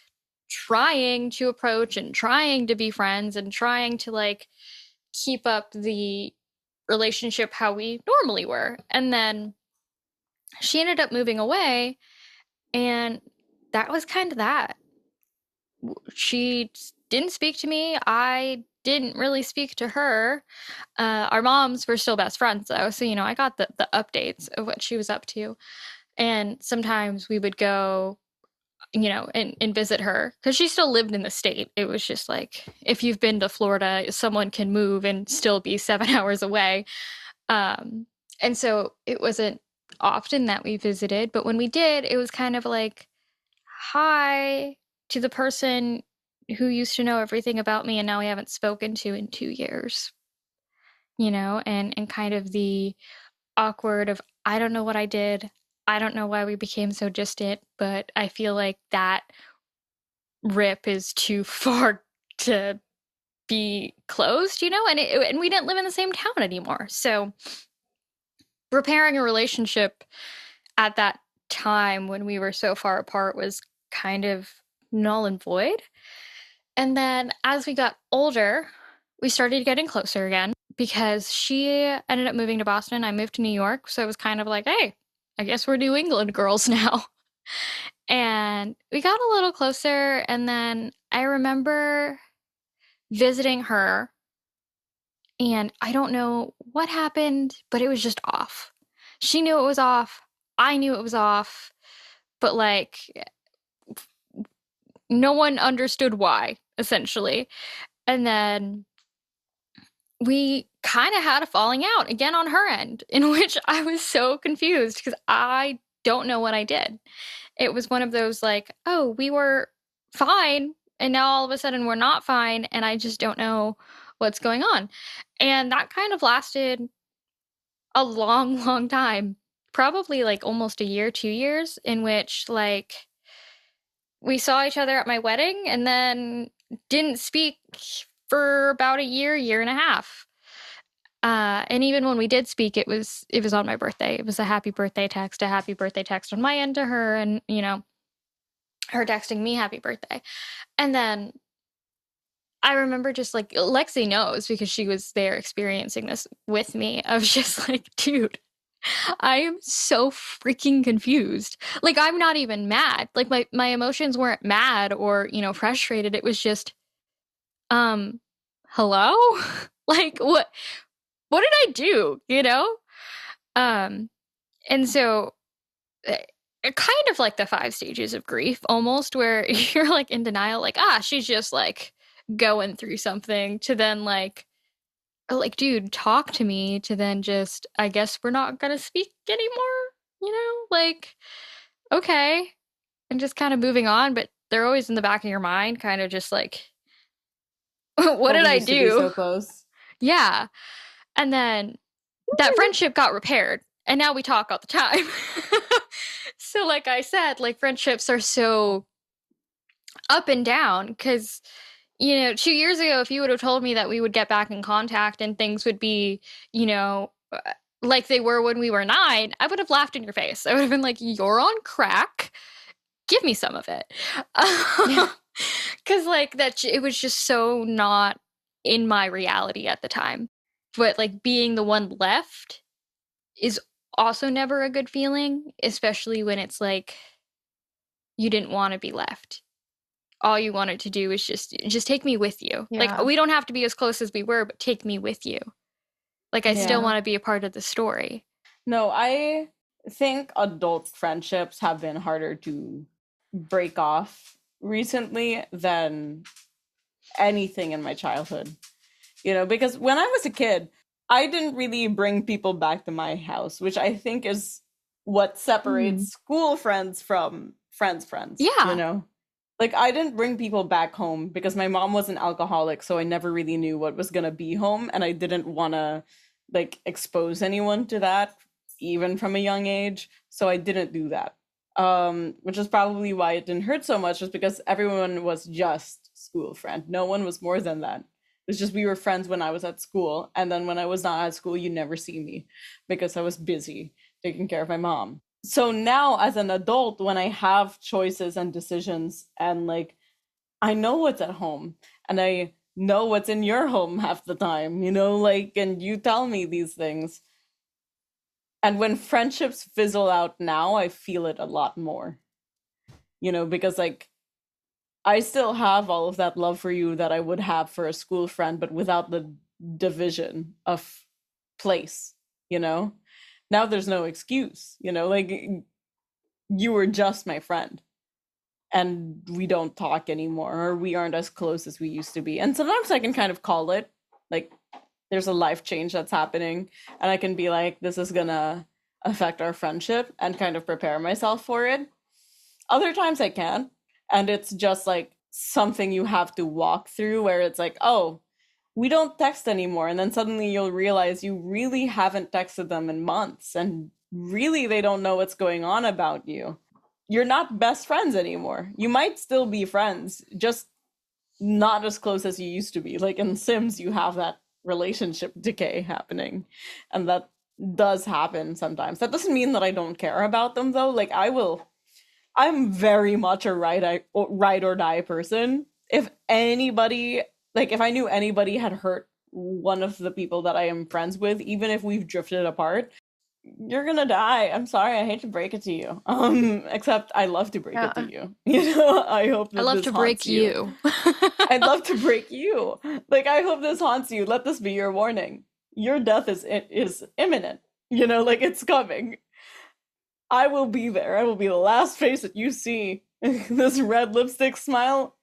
trying to approach and trying to be friends and trying to like keep up the relationship how we normally were. And then she ended up moving away, and that was kind of that. She didn't speak to me. I didn't really speak to her. Our moms were still best friends though, so I got the updates of what she was up to. And sometimes we would go, and visit her because she still lived in the state. It was just like, if you've been to Florida, someone can move and still be 7 hours away. And so it wasn't often that we visited, but when we did, it was kind of like, hi to the person who used to know everything about me and now we haven't spoken to in 2 years, and kind of the awkward of, I don't know what I did. I don't know why we became so distant, but I feel like that rip is too far to be closed, and we didn't live in the same town anymore. So repairing a relationship at that time when we were so far apart was kind of null and void. And then as we got older, we started getting closer again because she ended up moving to Boston. I moved to New York. So it was kind of like, hey, I guess we're New England girls now. And we got a little closer. And then I remember visiting her. And I don't know what happened, but it was just off. She knew it was off. I knew it was off. But like, no one understood why, essentially. And then we kind of had a falling out again on her end, in which I was so confused because I don't know what I did. It was one of those like, oh, we were fine, and now all of a sudden we're not fine, and I just don't know what's going on. And that kind of lasted a long, long time, probably like almost a year, 2 years, in which like we saw each other at my wedding and then didn't speak for about a year and a half. And even when we did speak, it was on my birthday. It was a happy birthday text on my end to her, and her texting me happy birthday. And then I remember just like, Lexi knows because she was there experiencing this with me, of just like, dude, I am so freaking confused. Like, I'm not even mad. Like my emotions weren't mad or, frustrated. It was just, hello? Like what did I do, And so kind of like the 5 stages of grief almost, where you're like in denial, like, she's just like going through something, to then like, dude, talk to me, to then just, I guess we're not gonna speak anymore, like, okay. And just kind of moving on, but they're always in the back of your mind, kind of just like, what did I used to be do? so close. Yeah. And then that friendship got repaired, and now we talk all the time. So like I said, like, friendships are so up and down because 2 years ago, if you would have told me that we would get back in contact and things would be, like they were when we were 9, I would have laughed in your face. I would have been like, you're on crack. Give me some of it. Because like that, it was just so not in my reality at the time. But like, being the one left is also never a good feeling, especially when it's like you didn't want to be left. All you wanted to do is just take me with you. Yeah. Like, we don't have to be as close as we were, but take me with you. Like, I still want to be a part of the story. No, I think adult friendships have been harder to break off recently than anything in my childhood. Because when I was a kid, I didn't really bring people back to my house, which I think is what separates school friends from friends. Yeah. Like, I didn't bring people back home because my mom was an alcoholic, so I never really knew what was gonna be home, and I didn't want to like expose anyone to that, even from a young age. So I didn't do that. Which is probably why it didn't hurt so much, was because everyone was just school friend. No one was more than that. It's just we were friends when I was at school, and then when I was not at school, you never see me because I was busy taking care of my mom. So now as an adult, when I have choices and decisions, and like, I know what's at home and I know what's in your home half the time, like, and you tell me these things. And when friendships fizzle out now, I feel it a lot more, because like, I still have all of that love for you that I would have for a school friend, but without the division of place, you know? Now there's no excuse, you know? Like, you were just my friend, and we don't talk anymore, or we aren't as close as we used to be. And sometimes I can kind of call it, like, there's a life change that's happening, and I can be like, this is gonna affect our friendship, and kind of prepare myself for it. Other times I can, and it's just like something you have to walk through, where it's like, oh, we don't text anymore. And then suddenly you'll realize you really haven't texted them in months, and really they don't know what's going on about you. You're not best friends anymore. You might still be friends, just not as close as you used to be. Like in Sims, you have that relationship decay happening, and that does happen sometimes. That doesn't mean that I don't care about them, though. Like, I'm very much a ride or die person. If anybody, like, if I knew anybody had hurt one of the people that I am friends with, even if we've drifted apart, you're gonna die. I'm sorry, I hate to break it to you. Except I love to break it to you. You know, I hope that I love this to haunts break you. I'd love to break you. Like, I hope this haunts you. Let this be your warning. Your death is imminent. You know, like, it's coming. I will be there. I will be the last face that you see. This red lipstick smile.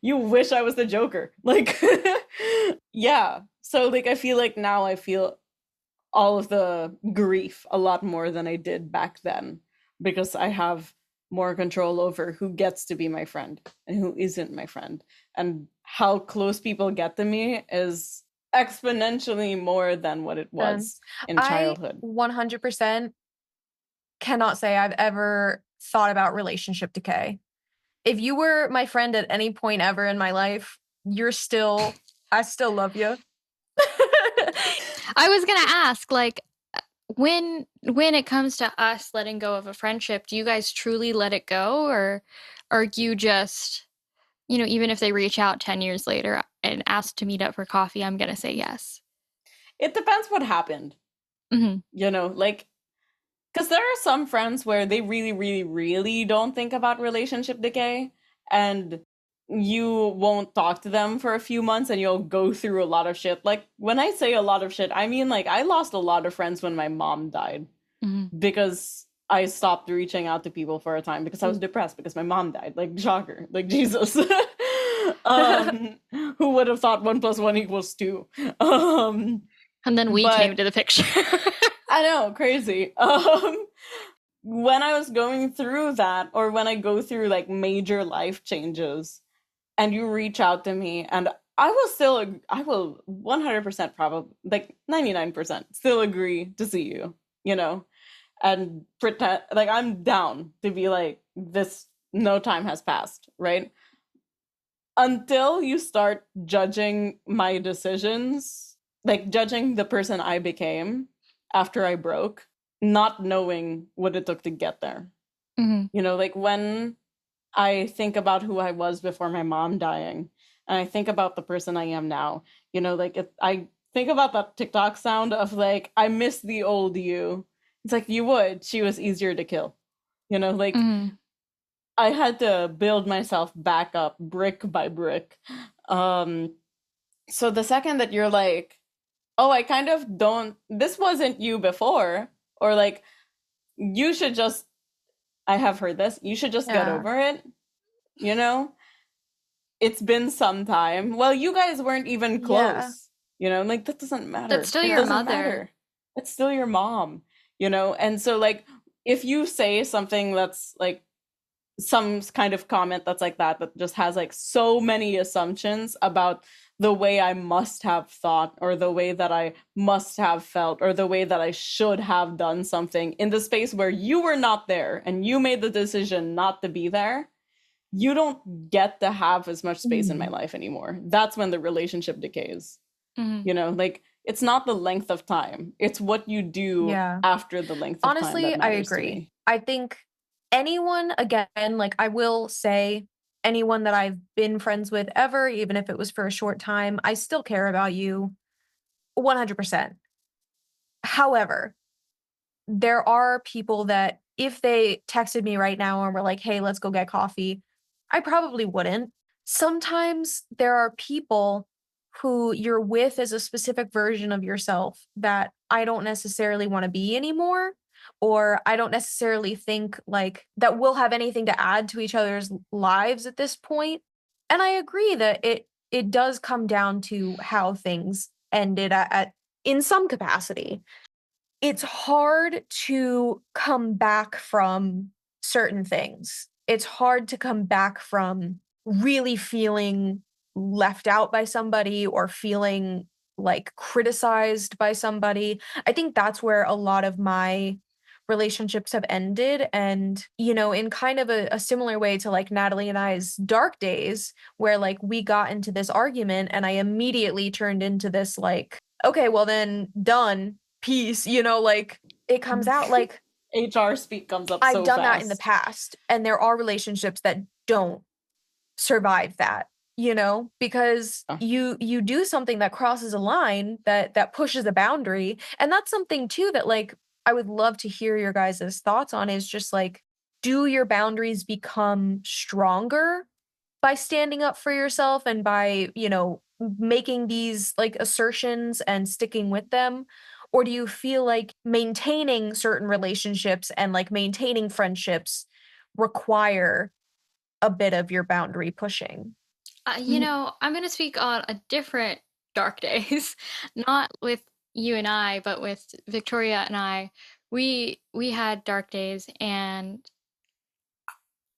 You wish I was the Joker. Like, yeah. So, like, I feel like now I feel all of the grief a lot more than I did back then, because I have more control over who gets to be my friend and who isn't my friend. And how close people get to me is exponentially more than what it was in childhood. I 100% cannot say I've ever thought about relationship decay. If you were my friend at any point ever in my life, I still love you. I was gonna ask, like, when it comes to us letting go of a friendship, do you guys truly let it go, or are you just, you know, even if they reach out 10 years later and ask to meet up for coffee, I'm gonna say yes? It depends what happened. Mm-hmm. You know, like, because there are some friends where they really, really, really don't think about relationship decay, and you won't talk to them for a few months, and you'll go through a lot of shit. Like, when I say a lot of shit, I mean, like, I lost a lot of friends when my mom died, because I stopped reaching out to people for a time because I was depressed because my mom died. Like, shocker. Like, Jesus. Who would have thought 1 + 1 = 2? And then we came to the picture. I know, crazy. When I was going through that, or when I go through like major life changes, and you reach out to me, and I will 100% probably, like 99% still agree to see you, you know, and pretend like I'm down to be like, this, no time has passed, right? Until you start judging my decisions, like judging the person I became after I broke, not knowing what it took to get there. Mm-hmm. You know, like, when I think about who I was before my mom dying, and I think about the person I am now, you know, like, I think about that TikTok sound of like, I miss the old you. It's like, you would. She was easier to kill. You know, like, I had to build myself back up brick by brick. So the second that you're like, oh, I kind of don't, this wasn't you before, or like, you should just, I have heard this, you should just get over it, you know? It's been some time. Well, you guys weren't even close, you know? Like, that doesn't matter. That's still your mother. It's still your mom, you know? And so, like, if you say something that's like, some kind of comment that's like that just has like so many assumptions about the way I must have thought, or the way that I must have felt, or the way that I should have done something in the space where you were not there and you made the decision not to be there, you don't get to have as much space in my life anymore. That's when the relationship decays. You know, like, it's not the length of time, it's what you do after the length of time. Honestly, I agree. I think anyone, again, like, I will say, anyone that I've been friends with ever, even if it was for a short time, I still care about you 100%. However, there are people that if they texted me right now and were like, hey, let's go get coffee, I probably wouldn't. Sometimes there are people who you're with as a specific version of yourself that I don't necessarily want to be anymore, or I don't necessarily think like that we'll have anything to add to each other's lives at this point. And I agree that it does come down to how things ended at in some capacity. It's hard to come back from certain things. It's hard to come back from really feeling left out by somebody or feeling like criticized by somebody. I think that's where a lot of my relationships have ended. And, in kind of a similar way to like Natalie and I's dark days, where like we got into this argument and I immediately turned into this like, okay, well then done peace, like it comes out like HR speak comes up I've so done that in the fast. past. And there are relationships that don't survive that, because Uh, you do something that crosses a line that pushes a boundary. And that's something too that like I would love to hear your guys' thoughts on is just like, do your boundaries become stronger by standing up for yourself and by, making these like assertions and sticking with them? Or do you feel like maintaining certain relationships and like maintaining friendships require a bit of your boundary pushing? I'm going to speak on a different dark days, not with you and I, but with Victoria and I. We had dark days, and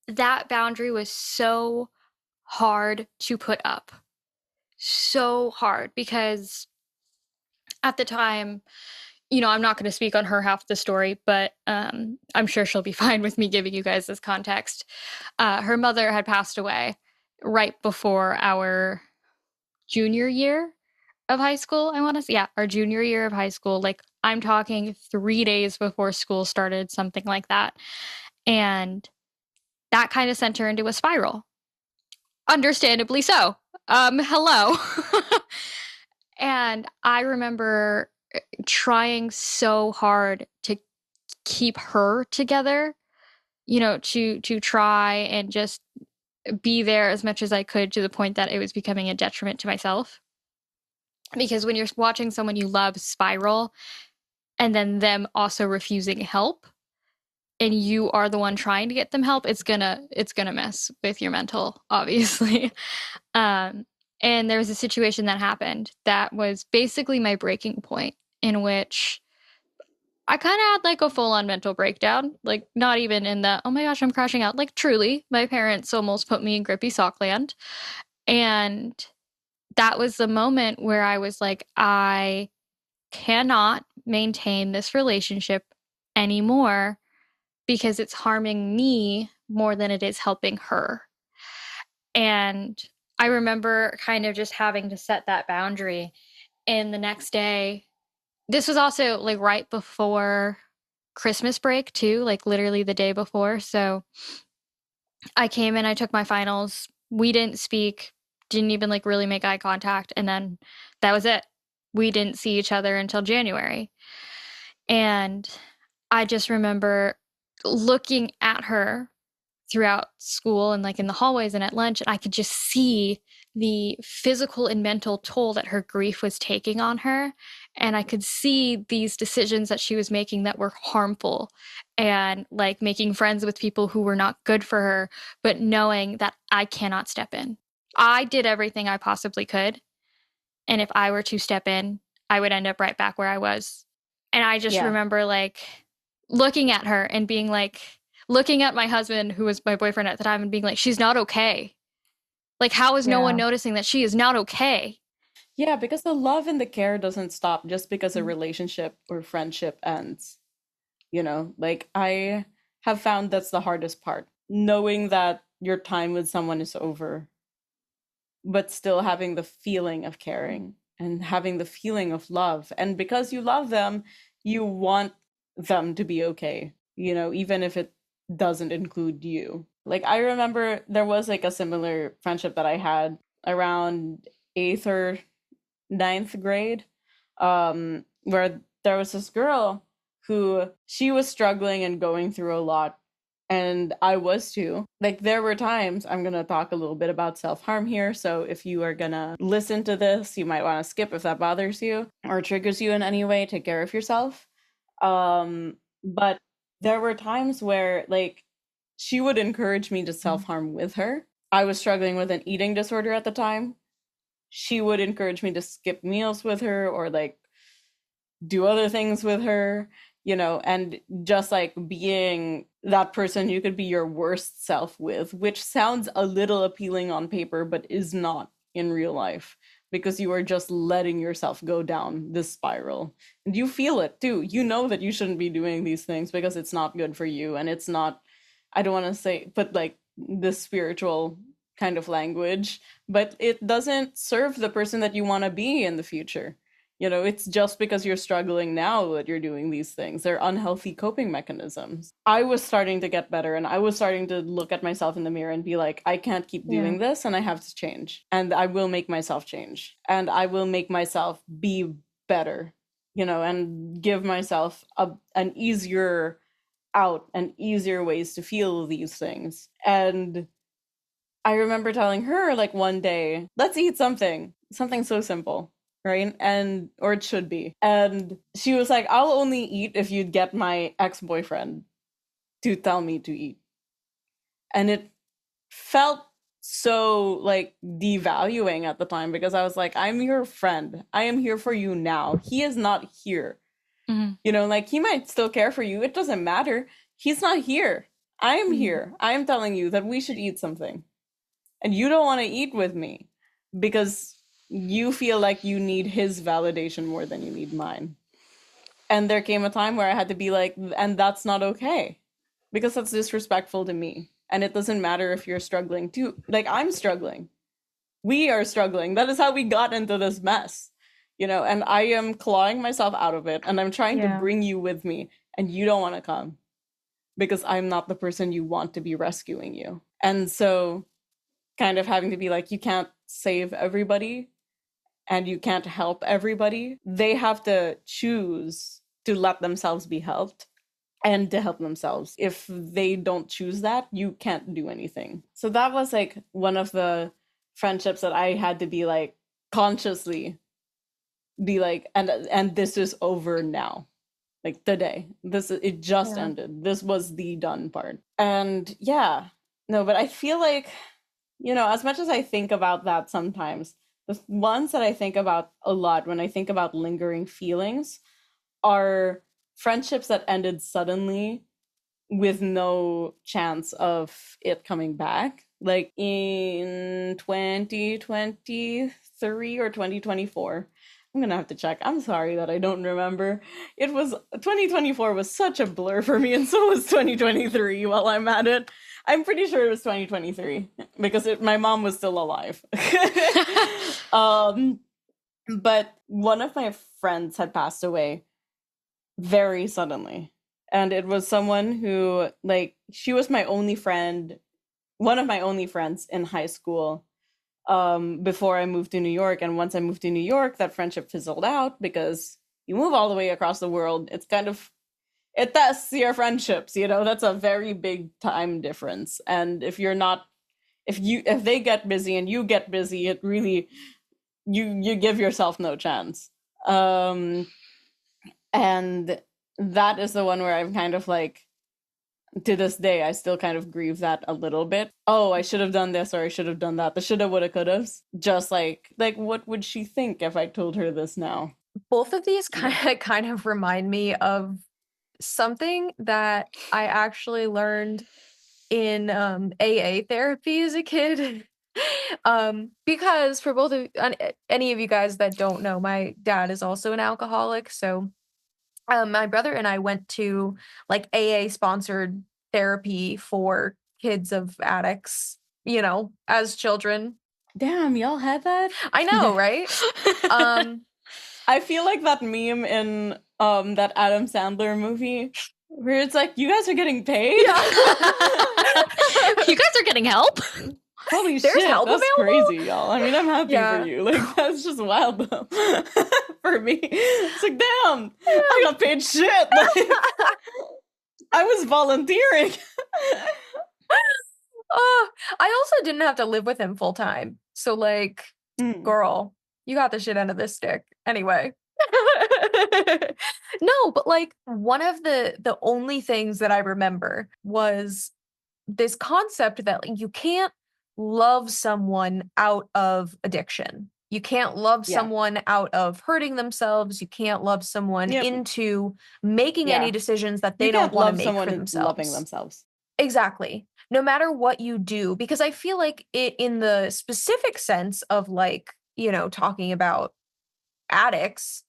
that boundary was so hard to put up. So hard because at the time, I'm not going to speak on her half of the story, but I'm sure she'll be fine with me giving you guys this context. Her mother had passed away right before our junior year of high school, I want to say. Yeah, our junior year of high school. Like, I'm talking 3 days before school started, something like that. And that kind of sent her into a spiral. Understandably so. Hello. And I remember trying so hard to keep her together, to try and just be there as much as I could, to the point that it was becoming a detriment to myself. Because when you're watching someone you love spiral and then them also refusing help, and you are the one trying to get them help, it's gonna mess with your mental, obviously. um and there was a situation that happened that was basically my breaking point, in which I kind of had like a full on mental breakdown. Like, not even in the, oh my gosh, I'm crashing out. Like, truly, my parents almost put me in grippy sock land. And that was the moment where I was like, I cannot maintain this relationship anymore because it's harming me more than it is helping her. And I remember kind of just having to set that boundary. And the next day, this was also like right before Christmas break too, like literally the day before. So I came in, I took my finals. We didn't speak, didn't even like really make eye contact. And then that was it. We didn't see each other until January. And I just remember looking at her throughout school and like in the hallways and at lunch, and I could just see the physical and mental toll that her grief was taking on her. And I could see these decisions that she was making that were harmful, and like making friends with people who were not good for her, but knowing that I cannot step in. I did everything I possibly could. And if I were to step in, I would end up right back where I was. And I just yeah. remember like looking at her and being like, looking at my husband, who was my boyfriend at the time, and being like, she's not okay. Like, how is no one Yeah. noticing that she is not okay? Yeah, because the love and the care doesn't stop just because a Mm. relationship or friendship ends. Like, I have found that's the hardest part. Knowing that your time with someone is over, but still having the feeling of caring and having the feeling of love. And because you love them, you want them to be okay, even if it doesn't include you. Like, I remember there was like a similar friendship that I had around eighth or ninth grade, where there was this girl who she was struggling and going through a lot, And I was too. Like, there were times, I'm going to talk a little bit about self-harm here. So if you are going to listen to this, you might want to skip if that bothers you or triggers you in any way. Take care of yourself. But there were times where, like, she would encourage me to self-harm with her. I was struggling with an eating disorder at the time. She would encourage me to skip meals with her or, like, do other things with her, and just like being that person you could be your worst self with, which sounds a little appealing on paper, but is not in real life, because you are just letting yourself go down this spiral. And you feel it too. You know that you shouldn't be doing these things because it's not good for you. And it's not, I don't want to say, but like this spiritual kind of language, but it doesn't serve the person that you want to be in the future. It's just because you're struggling now that you're doing these things. They're unhealthy coping mechanisms. I was starting to get better, and I was starting to look at myself in the mirror and be like, I can't keep doing this, and I have to change. And I will make myself change. And I will make myself be better, and give myself an easier out and easier ways to feel these things. And I remember telling her, like, one day, let's eat something so simple. Right? Or it should be. And she was like, I'll only eat if you'd get my ex-boyfriend to tell me to eat. And it felt so like devaluing at the time, because I was like, I'm your friend. I am here for you now. He is not here. Mm-hmm. Like, he might still care for you. It doesn't matter. He's not here. I am here. I am telling you that we should eat something. And you don't want to eat with me because you feel like you need his validation more than you need mine. And there came a time where I had to be like, and that's not okay, because that's disrespectful to me. And it doesn't matter if you're struggling too. Like, I'm struggling. We are struggling. That is how we got into this mess, and I am clawing myself out of it, and I'm trying to bring you with me, and you don't want to come because I'm not the person you want to be rescuing you. And so kind of having to be like, you can't save everybody and you can't help everybody. They have to choose to let themselves be helped and to help themselves. If they don't choose that, you can't do anything. So that was like one of the friendships that I had to be like, consciously be like, and this is over now. Like, today, it just ended. This was the done part. And but I feel like, as much as I think about that sometimes, the ones that I think about a lot when I think about lingering feelings are friendships that ended suddenly with no chance of it coming back. Like in 2023 or 2024. I'm going to have to check. I'm sorry that I don't remember. 2024 was such a blur for me, and so was 2023 while I'm at it. I'm pretty sure it was 2023 because my mom was still alive. But one of my friends had passed away very suddenly. And it was someone who, like, she was my only friend, one of my only friends in high school, before I moved to New York. And once I moved to New York, that friendship fizzled out because you move all the way across the world. It tests your friendships, that's a very big time difference. And if they get busy and you get busy, it really, you give yourself no chance. And that is the one where I'm kind of like, to this day, I still kind of grieve that a little bit. Oh, I should have done this or I should have done that. The shoulda, woulda, couldas. Just like what would she think if I told her this now? Both of these kind of remind me of something that I actually learned in AA therapy as a kid. Because for both of any of you guys that don't know, my dad is also an alcoholic. So my brother and I went to like AA sponsored therapy for kids of addicts, as children. Damn, y'all had that? I know, right? I feel like that meme in that Adam Sandler movie where it's like, you guys are getting paid? Yeah. You guys are getting help? Holy There's shit, help that's available? crazy, y'all. I mean, I'm happy for you. Like, that's just wild, though. For me, it's like, damn, I got paid shit. Like, I was volunteering. I also didn't have to live with him full time. So like, girl, you got the shit end of this stick. Anyway. No, but like one of the only things that I remember was this concept that like, you can't love someone out of addiction. You can't love someone out of hurting themselves. You can't love someone into making any decisions that they don't want to make for themselves. Loving themselves. Exactly. No matter what you do, because I feel like in the specific sense of like, you know, talking about addicts,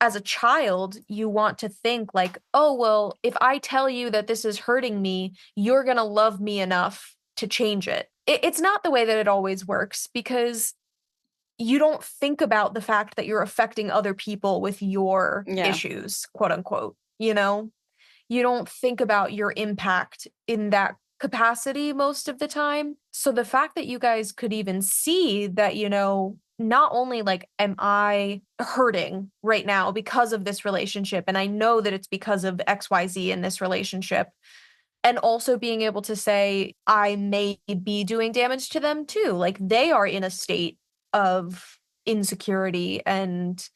as a child, you want to think like, oh, well, if I tell you that this is hurting me, you're going to love me enough to change it. It's not the way that it always works because you don't think about the fact that you're affecting other people with your issues, quote unquote, you know? You don't think about your impact in that capacity most of the time. So the fact that you guys could even see that, you know, not only like am I hurting right now because of this relationship, and I know that it's because of XYZ in this relationship, and also being able to say I may be doing damage to them too. Like they are in a state of insecurity and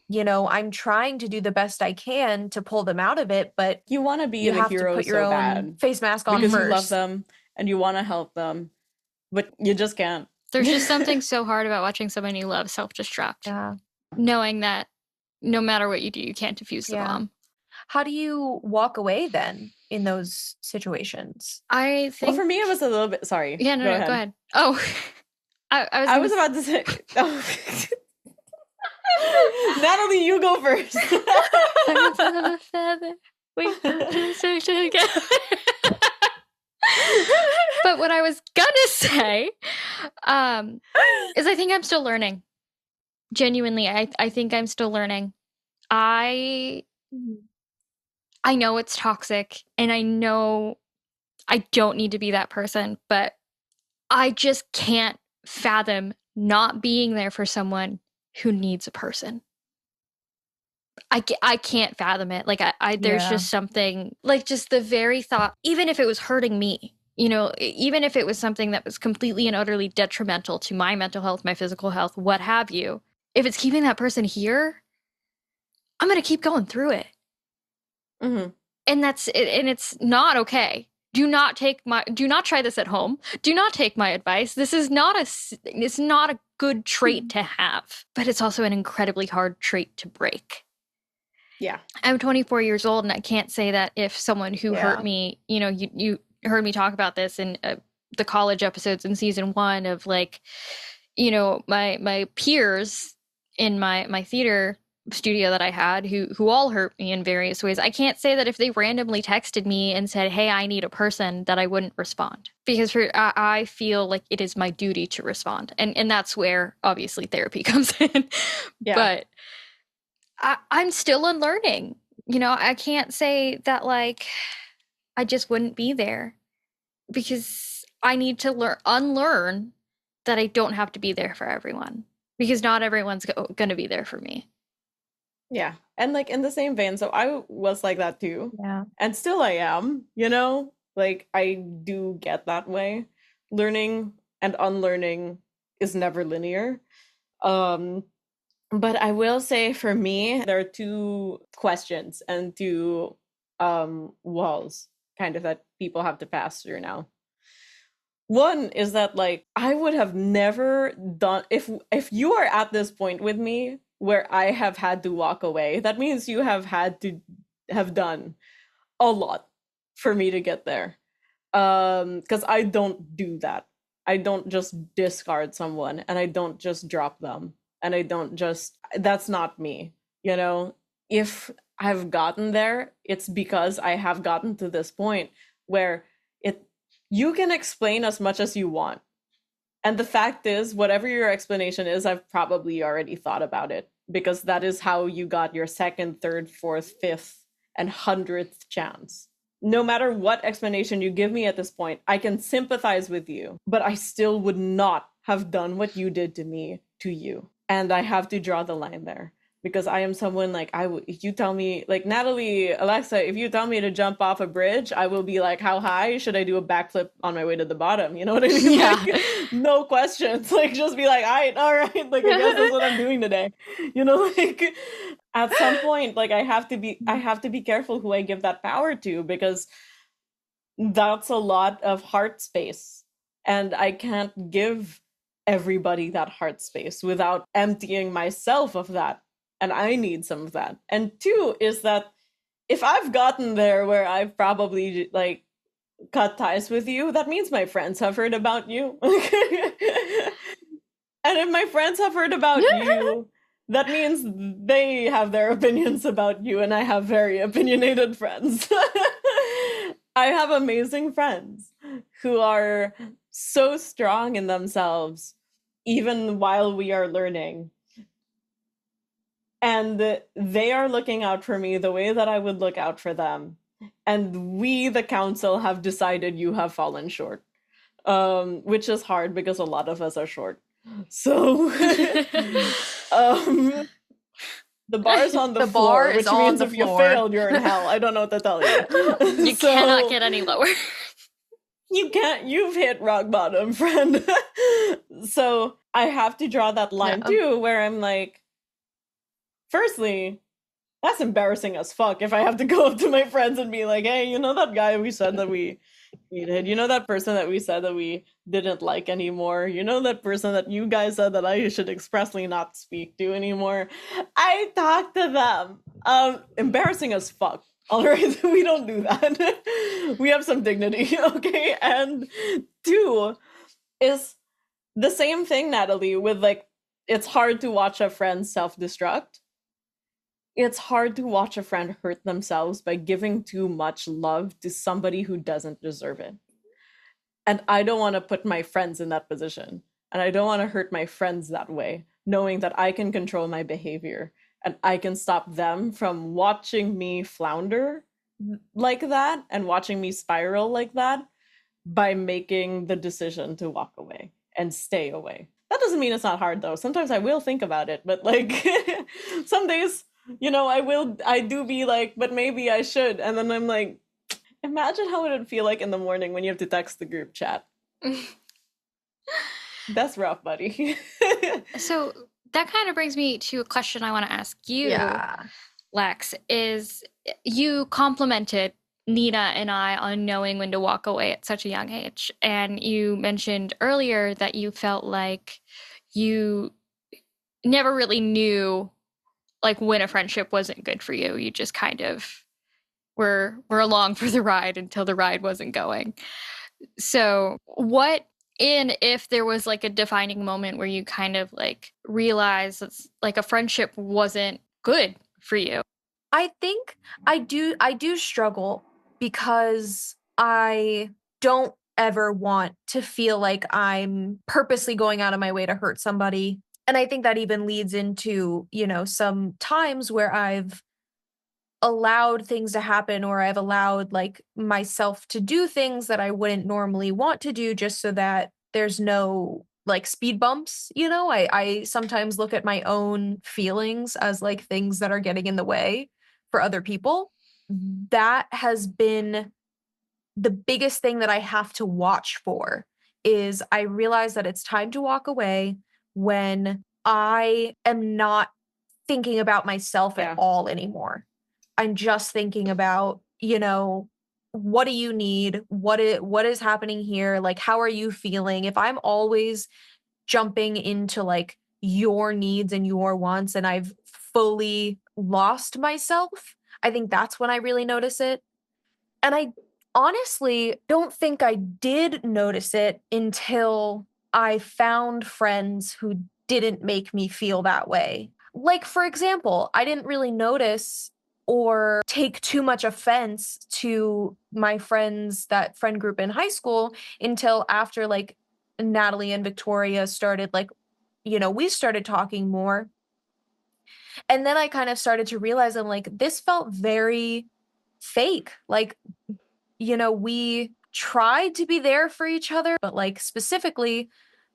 you know, I'm trying to do the best I can to pull them out of it, but you want to be you the have hero to put your so own bad face mask on because first. you love them and you want to help them, but you just can't. There's just something so hard about watching someone you love self-destruct. Yeah. Knowing that no matter what you do, you can't defuse the bomb. How do you walk away then in those situations? I think. Well, for me, it was a little bit. Sorry. Yeah, no, go ahead. Oh, I was about to say. Oh. Natalie, you go first. But what I was gonna say is I think I'm still learning. Genuinely, I think I'm still learning. I know it's toxic and I know I don't need to be that person, but I just can't fathom not being there for someone who needs a person. I can't fathom it. Like there's just something like just the very thought, even if it was hurting me, you know, even if it was something that was completely and utterly detrimental to my mental health, my physical health, what have you, if it's keeping that person here, I'm going to keep going through it. Mm-hmm. And that's it. And it's not okay. Do not try this at home. Do not take my advice. It's not a good trait to have, but it's also an incredibly hard trait to break. Yeah. I'm 24 years old and I can't say that if someone who hurt me, you know, you heard me talk about this in the college episodes in season 1 of like, you know, my peers in my theater studio that I had who all hurt me in various ways. I can't say that if they randomly texted me and said, hey, I need a person, that I wouldn't respond because I feel like it is my duty to respond. And that's where obviously therapy comes in. Yeah. But I'm still unlearning. You know, I can't say that like I just wouldn't be there because I need to unlearn that I don't have to be there for everyone because not everyone's going to be there for me. Yeah. And like in the same vein, so I was like that too. Yeah. And still I am, you know, like I do get that way. Learning and unlearning is never linear. But I will say for me, there are 2 questions and 2 walls kind of that people have to pass through now. One is that like I would have never done if you are at this point with me where I have had to walk away, that means you have had to have done a lot for me to get there. Because I don't do that. I don't just discard someone and I don't just drop them. And I don't just, that's not me, you know? If I've gotten there, it's because I have gotten to this point where you can explain as much as you want. And the fact is, whatever your explanation is, I've probably already thought about it because that is how you got your 2nd, 3rd, 4th, 5th, and 100th chance. No matter what explanation you give me at this point, I can sympathize with you, but I still would not have done what you did to me to you. And I have to draw the line there because I am someone like if you tell me like Natalie, Alexa, if you tell me to jump off a bridge, I will be like, how high should I do a backflip on my way to the bottom? You know what I mean? Yeah. Like, no questions. Like just be like, all right, like I guess that's what I'm doing today. You know, like at some point, like I have to be careful who I give that power to, because that's a lot of heart space, and I can't give everybody that heart space without emptying myself of that, and I need some of that. And two is that if I've gotten there where I've probably like cut ties with you, that means my friends have heard about you. And if my friends have heard about you, that means they have their opinions about you, and I have very opinionated friends. I have amazing friends who are so strong in themselves, even while we are learning. And they are looking out for me the way that I would look out for them. And we, the council, have decided you have fallen short, which is hard because a lot of us are short. So the bar is on the floor, which means if you failed, you're in hell. I don't know what to tell you. You cannot get any lower. You've hit rock bottom, friend. So I have to draw that line too, where I'm like, firstly, that's embarrassing as fuck if I have to go up to my friends and be like, hey, you know that guy we said that we needed? You know that person that we said that we didn't like anymore? You know that person that you guys said that I should expressly not speak to anymore? I talked to them. Embarrassing as fuck. All right, we don't do that. We have some dignity, okay? And two is the same thing, Natalie, with like, it's hard to watch a friend self-destruct. It's hard to watch a friend hurt themselves by giving too much love to somebody who doesn't deserve it. And I don't want to put my friends in that position. And I don't want to hurt my friends that way, knowing that I can control my behavior and I can stop them from watching me flounder like that and watching me spiral like that by making the decision to walk away and stay away. That doesn't mean it's not hard though. Sometimes I will think about it, but like some days, you know, I do be like, but maybe I should. And then I'm like, imagine how it would feel like in the morning when you have to text the group chat. That's rough, buddy. So that kind of brings me to a question I want to ask you, Lex, is you complimented Nina and I on knowing when to walk away at such a young age. And you mentioned earlier that you felt like you never really knew like when a friendship wasn't good for you. You just kind of were along for the ride until the ride wasn't going. So if there was like a defining moment where you kind of like realized it's like a friendship wasn't good for you? I think I do struggle because I don't ever want to feel like I'm purposely going out of my way to hurt somebody. And I think that even leads into, you know, some times where I've allowed things to happen, or I've allowed like myself to do things that I wouldn't normally want to do just so that there's no like speed bumps, you know? I sometimes look at my own feelings as like things that are getting in the way for other people. That has been the biggest thing that I have to watch for, is I realize that it's time to walk away when I am not thinking about myself at all anymore. I'm just thinking about, you know, what do you need? What is happening here? Like, how are you feeling? If I'm always jumping into like your needs and your wants and I've fully lost myself, I think that's when I really notice it. And I honestly don't think I did notice it until I found friends who didn't make me feel that way. Like, for example, I didn't really notice or take too much offense to my friends, that friend group in high school, until after like Natalie and Victoria started like, you know, we started talking more. And then I kind of started to realize I'm like, this felt very fake. Like, you know, we tried to be there for each other, but like specifically,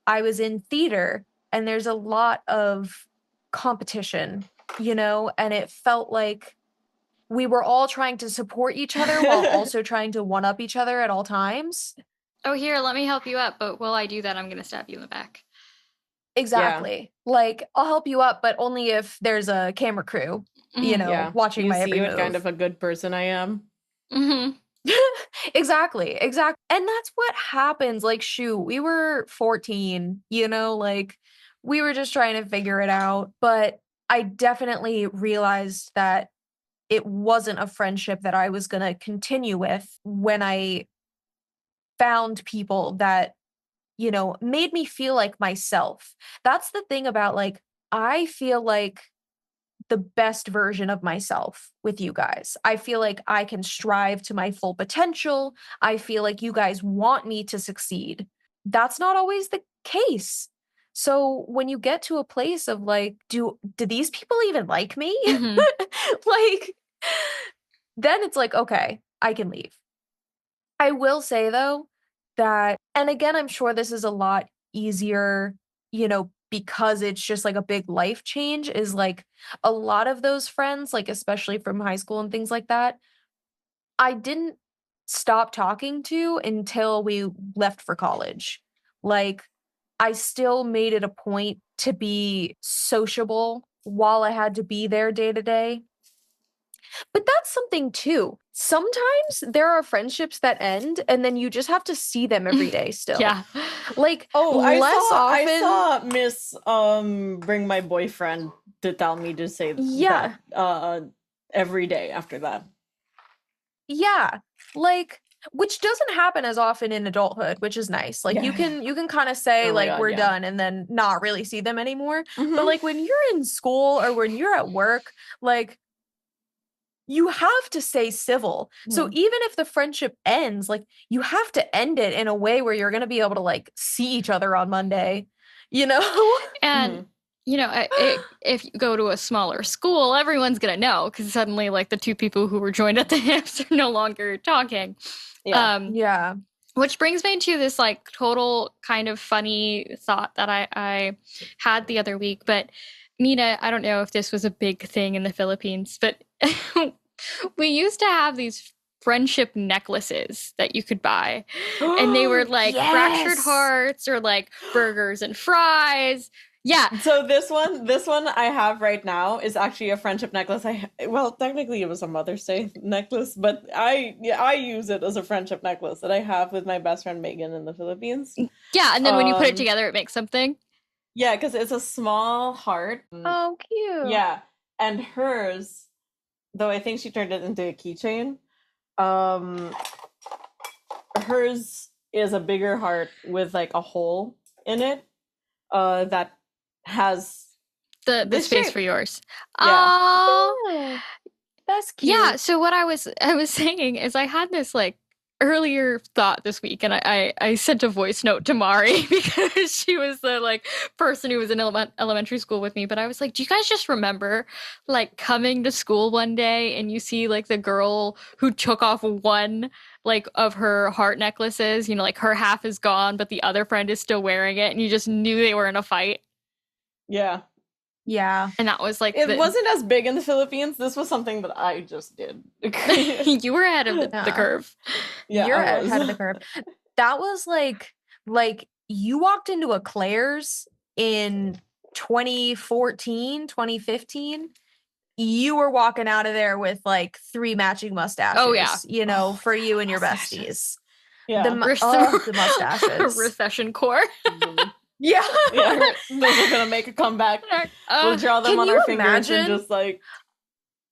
I was in theater and there's a lot of competition you know, and it felt like we were all trying to support each other while also trying to one-up each other at all times. Oh, here, let me help you up, but while I do that, I'm gonna stab you in the back. Exactly. Like, I'll help you up, but only if there's a camera crew, you know, Yeah. watching You my see every what kind move. of a good person I am. Mm-hmm. Exactly. And that's what happens. Like, shoot, we were 14, you know, like we were just trying to figure it out. But I definitely realized that it wasn't a friendship that I was going to continue with when I found people that, you know, made me feel like myself. That's the thing about like, I feel like the best version of myself with you guys. I feel like I can strive to my full potential. I feel like you guys want me to succeed. That's not always the case. So when you get to a place of like, do these people even like me? Mm-hmm. Like, then it's like, okay, I can leave. I will say though that, and again, I'm sure this is a lot easier, you know, because it's just like a big life change, is like a lot of those friends, like especially from high school and things like that, I didn't stop talking to until we left for college. Like, I still made it a point to be sociable while I had to be there day to day. But that's something too. Sometimes there are friendships that end and then you just have to see them every day still. Yeah. Like Oh, less I often. saw Miss bring my boyfriend to tell me to say Yeah. that every day after that. Yeah. Like, which doesn't happen as often in adulthood, which is nice. Like Yeah. you can kind of say Oh my like God, we're yeah. done and then not really see them anymore. But Mm-hmm. like when you're in school or when you're at work, like you have to stay civil. So Mm. even if the friendship ends, like you have to end it in a way where you're going to be able to like see each other on Monday, you know? And you know, if you go to a smaller school, everyone's gonna know because suddenly, like the two people who were joined at the hips are no longer talking. Yeah. Yeah. Which brings me to this like total kind of funny thought that I had the other week. But Nina, I don't know if this was a big thing in the Philippines, but we used to have these friendship necklaces that you could buy, and they were like fractured Yes. hearts or like burgers and fries. Yeah. So this one I have right now is actually a friendship necklace. Well, technically it was a Mother's Day necklace, but I use it as a friendship necklace that I have with my best friend Megan in the Philippines. Yeah, and then when you put it Um, together, it makes something. yeah, because it's a small heart. Oh, cute. Yeah, and hers, though I think she turned it into a keychain. Um, hers is a bigger heart with like a hole in it. That has The this space shape. for yours. Yeah. Oh, Oh, that's cute. yeah. So what I was saying is I had this like earlier thought this week, and I sent a voice note to Mari because she was the like person who was in elementary school with me. But I was like, do you guys just remember like coming to school one day and you see like the girl who took off one like of her heart necklaces, you know, like her half is gone, but the other friend is still wearing it, and you just knew they were in a fight. Yeah. Yeah. And that was like It wasn't as big in the Philippines. This was something that I just did. you were ahead of the Yeah. curve. Yeah, You're I was. ahead of the curve. That was like you walked into a Claire's in 2014, 2015. You were walking out of there with like 3 matching mustaches, Oh, yeah. you know, Oh, for you and your mustaches. besties. Yeah. The mustaches. Recession core. Yeah. Yeah, those are gonna make a comeback. We'll draw them Can on you our fingers imagine? and just like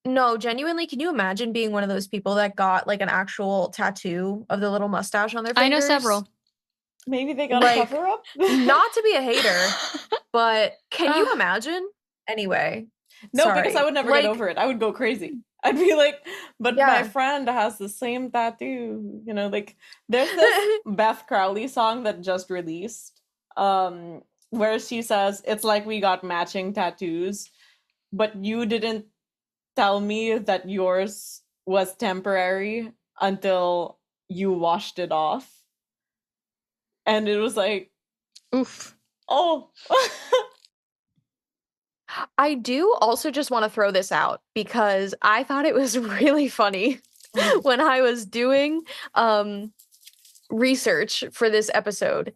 No, genuinely, can you imagine being one of those people that got like an actual tattoo of the little mustache on their fingers? I know several. maybe they got a Like, cover up. not to be a hater, but can you imagine? Anyway, No, because I sorry. would never Like, get over it. I would go crazy. I'd be like, but my yeah. friend has the same tattoo. You know, like there's this Beth Crowley song that just released, where she says it's like we got matching tattoos, but you didn't tell me that yours was temporary until you washed it off. And it was like, Oof. oh. I do also just want to throw this out because I thought it was really funny when I was doing research for this episode.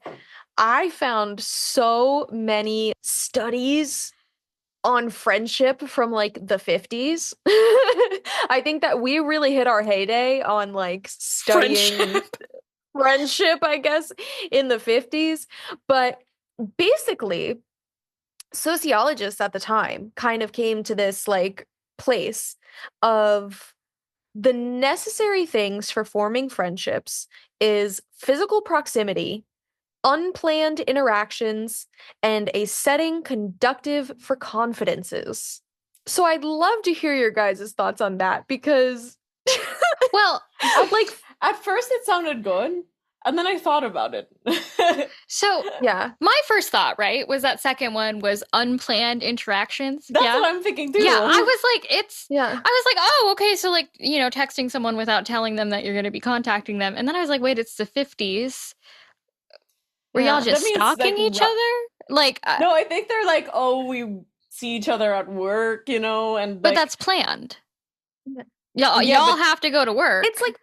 I found so many studies on friendship from like the 50s. I think that we really hit our heyday on like studying friendship, I guess, in the 50s. But basically, sociologists at the time kind of came to this like place of the necessary things for forming friendships is physical proximity, unplanned interactions, and a setting conducive for confidences. So I'd love to hear your guys' thoughts on that because Well, like at first it sounded good, and then I thought about it. so yeah. my first thought, right, was that second one was unplanned interactions. That's yeah? what I'm thinking too. Yeah, I was like, Yeah. I was like, oh, okay, so like, you know, texting someone without telling them that you're going to be contacting them. And then I was like, wait, it's the 50s. Were Yeah. y'all just That means, stalking like, each other? Like, No, I think they're like, oh, we see each other at work, you know, and but like, that's planned. Yeah. Y'all but have to go to work. It's like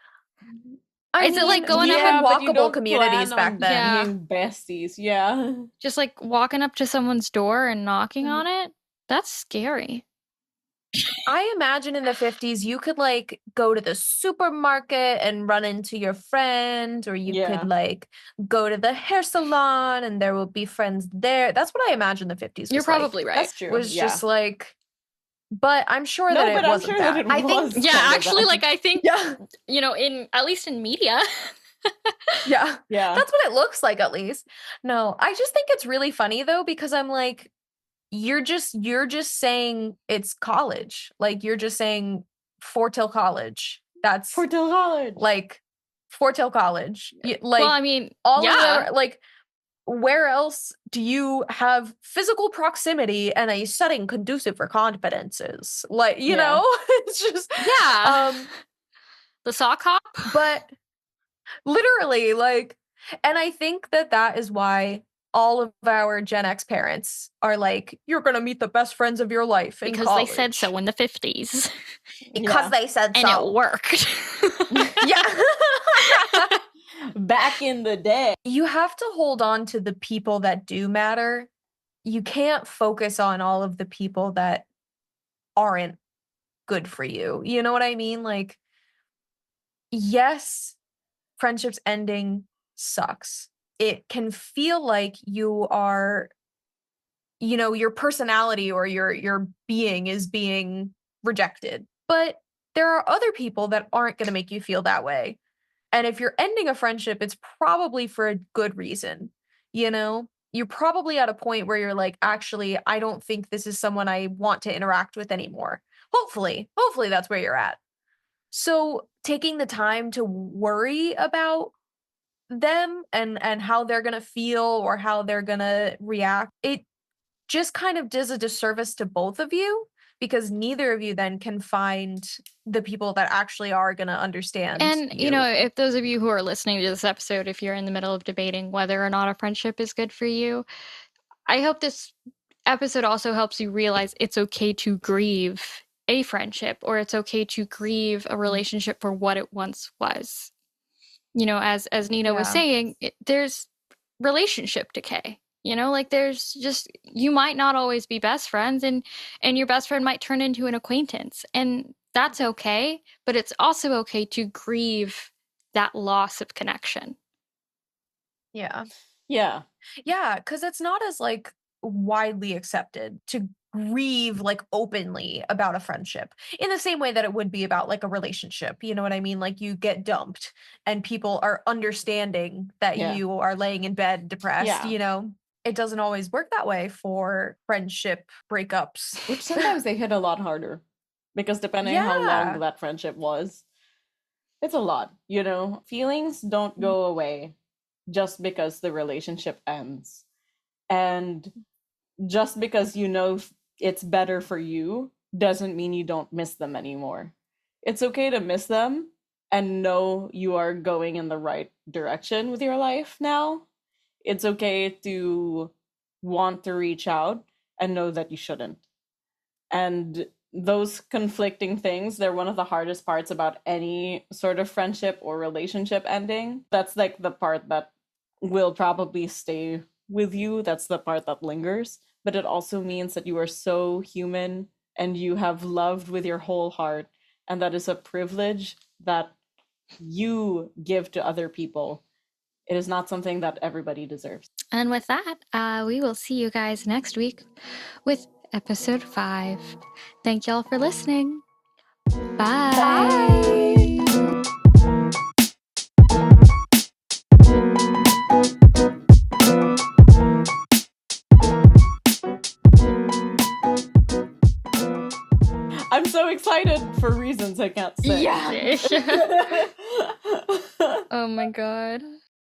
Is it like going we up had and but you walkable don't communities plan back on then. Yeah. being besties. Yeah. just like walking up to someone's door and knocking on it? That's scary. I imagine in the 50s you could like go to the supermarket and run into your friend, or you Yeah. could like go to the hair salon and there will be friends there. That's what I imagine the 50s was You're probably like. right. That's true. Was yeah. just like, but I'm sure No, that but it I'm wasn't sure that. that it I think, was. Yeah, kind of actually, that. like, I think, yeah, you know, at least in media. yeah, Yeah. that's what it looks like at least. No, I just think it's really funny though, because I'm like, you're just saying it's college. Like you're just saying Fort Hill College. That's Fort Hill College. like Fort Hill College. Like well, I mean, all yeah. of the, like where else do you have physical proximity and a setting conducive for confidences? Like, you Yeah. know, it's just Yeah. The sock hop. but literally like, and I think that that is why all of our Gen X parents are like, you're gonna meet the best friends of your life in Because college. they said so in the 50s. Because they said And so. it worked. Yeah. Back in the day. You have to hold on to the people that do matter. You can't focus on all of the people that aren't good for you. You know what I mean? Like, yes, friendships ending sucks. It can feel like you are, you know, your personality or your being is being rejected. But there are other people that aren't going to make you feel that way. And if you're ending a friendship, it's probably for a good reason. You know, you're probably at a point where you're like, actually, I don't think this is someone I want to interact with anymore. Hopefully that's where you're at. So taking the time to worry about them and how they're going to feel or how they're going to react, it just kind of does a disservice to both of you, because neither of you then can find the people that actually are going to understand. And, you know, if those of you who are listening to this episode, if you're in the middle of debating whether or not a friendship is good for you, I hope this episode also helps you realize it's okay to grieve a friendship, or it's okay to grieve a relationship for what it once was. You know, as Nina was saying, there's relationship decay. You know, like there's just, you might not always be best friends, and your best friend might turn into an acquaintance, and that's okay. But it's also okay to grieve that loss of connection. Yeah. Yeah. Yeah, because it's not as like widely accepted to grieve like openly about a friendship in the same way that it would be about like a relationship. You know what I mean? Like you get dumped and people are understanding that Yeah. you are laying in bed depressed, Yeah. you know? It doesn't always work that way for friendship breakups. Which sometimes they hit a lot harder, because depending how long that friendship was, it's a lot, you know? Feelings don't go away just because the relationship ends. And just because you know it's better for you doesn't mean you don't miss them anymore. It's okay to miss them and know you are going in the right direction with your life now. It's okay to want to reach out and know that you shouldn't. And those conflicting things, they're one of the hardest parts about any sort of friendship or relationship ending. That's like the part that will probably stay with you. That's the part that lingers. But it also means that you are so human and you have loved with your whole heart. And that is a privilege that you give to other people. It is not something that everybody deserves. And with that, we will see you guys next week with episode 5. Thank y'all for listening. Bye. I'm so excited for reasons I can't say. Yeah. Oh my god.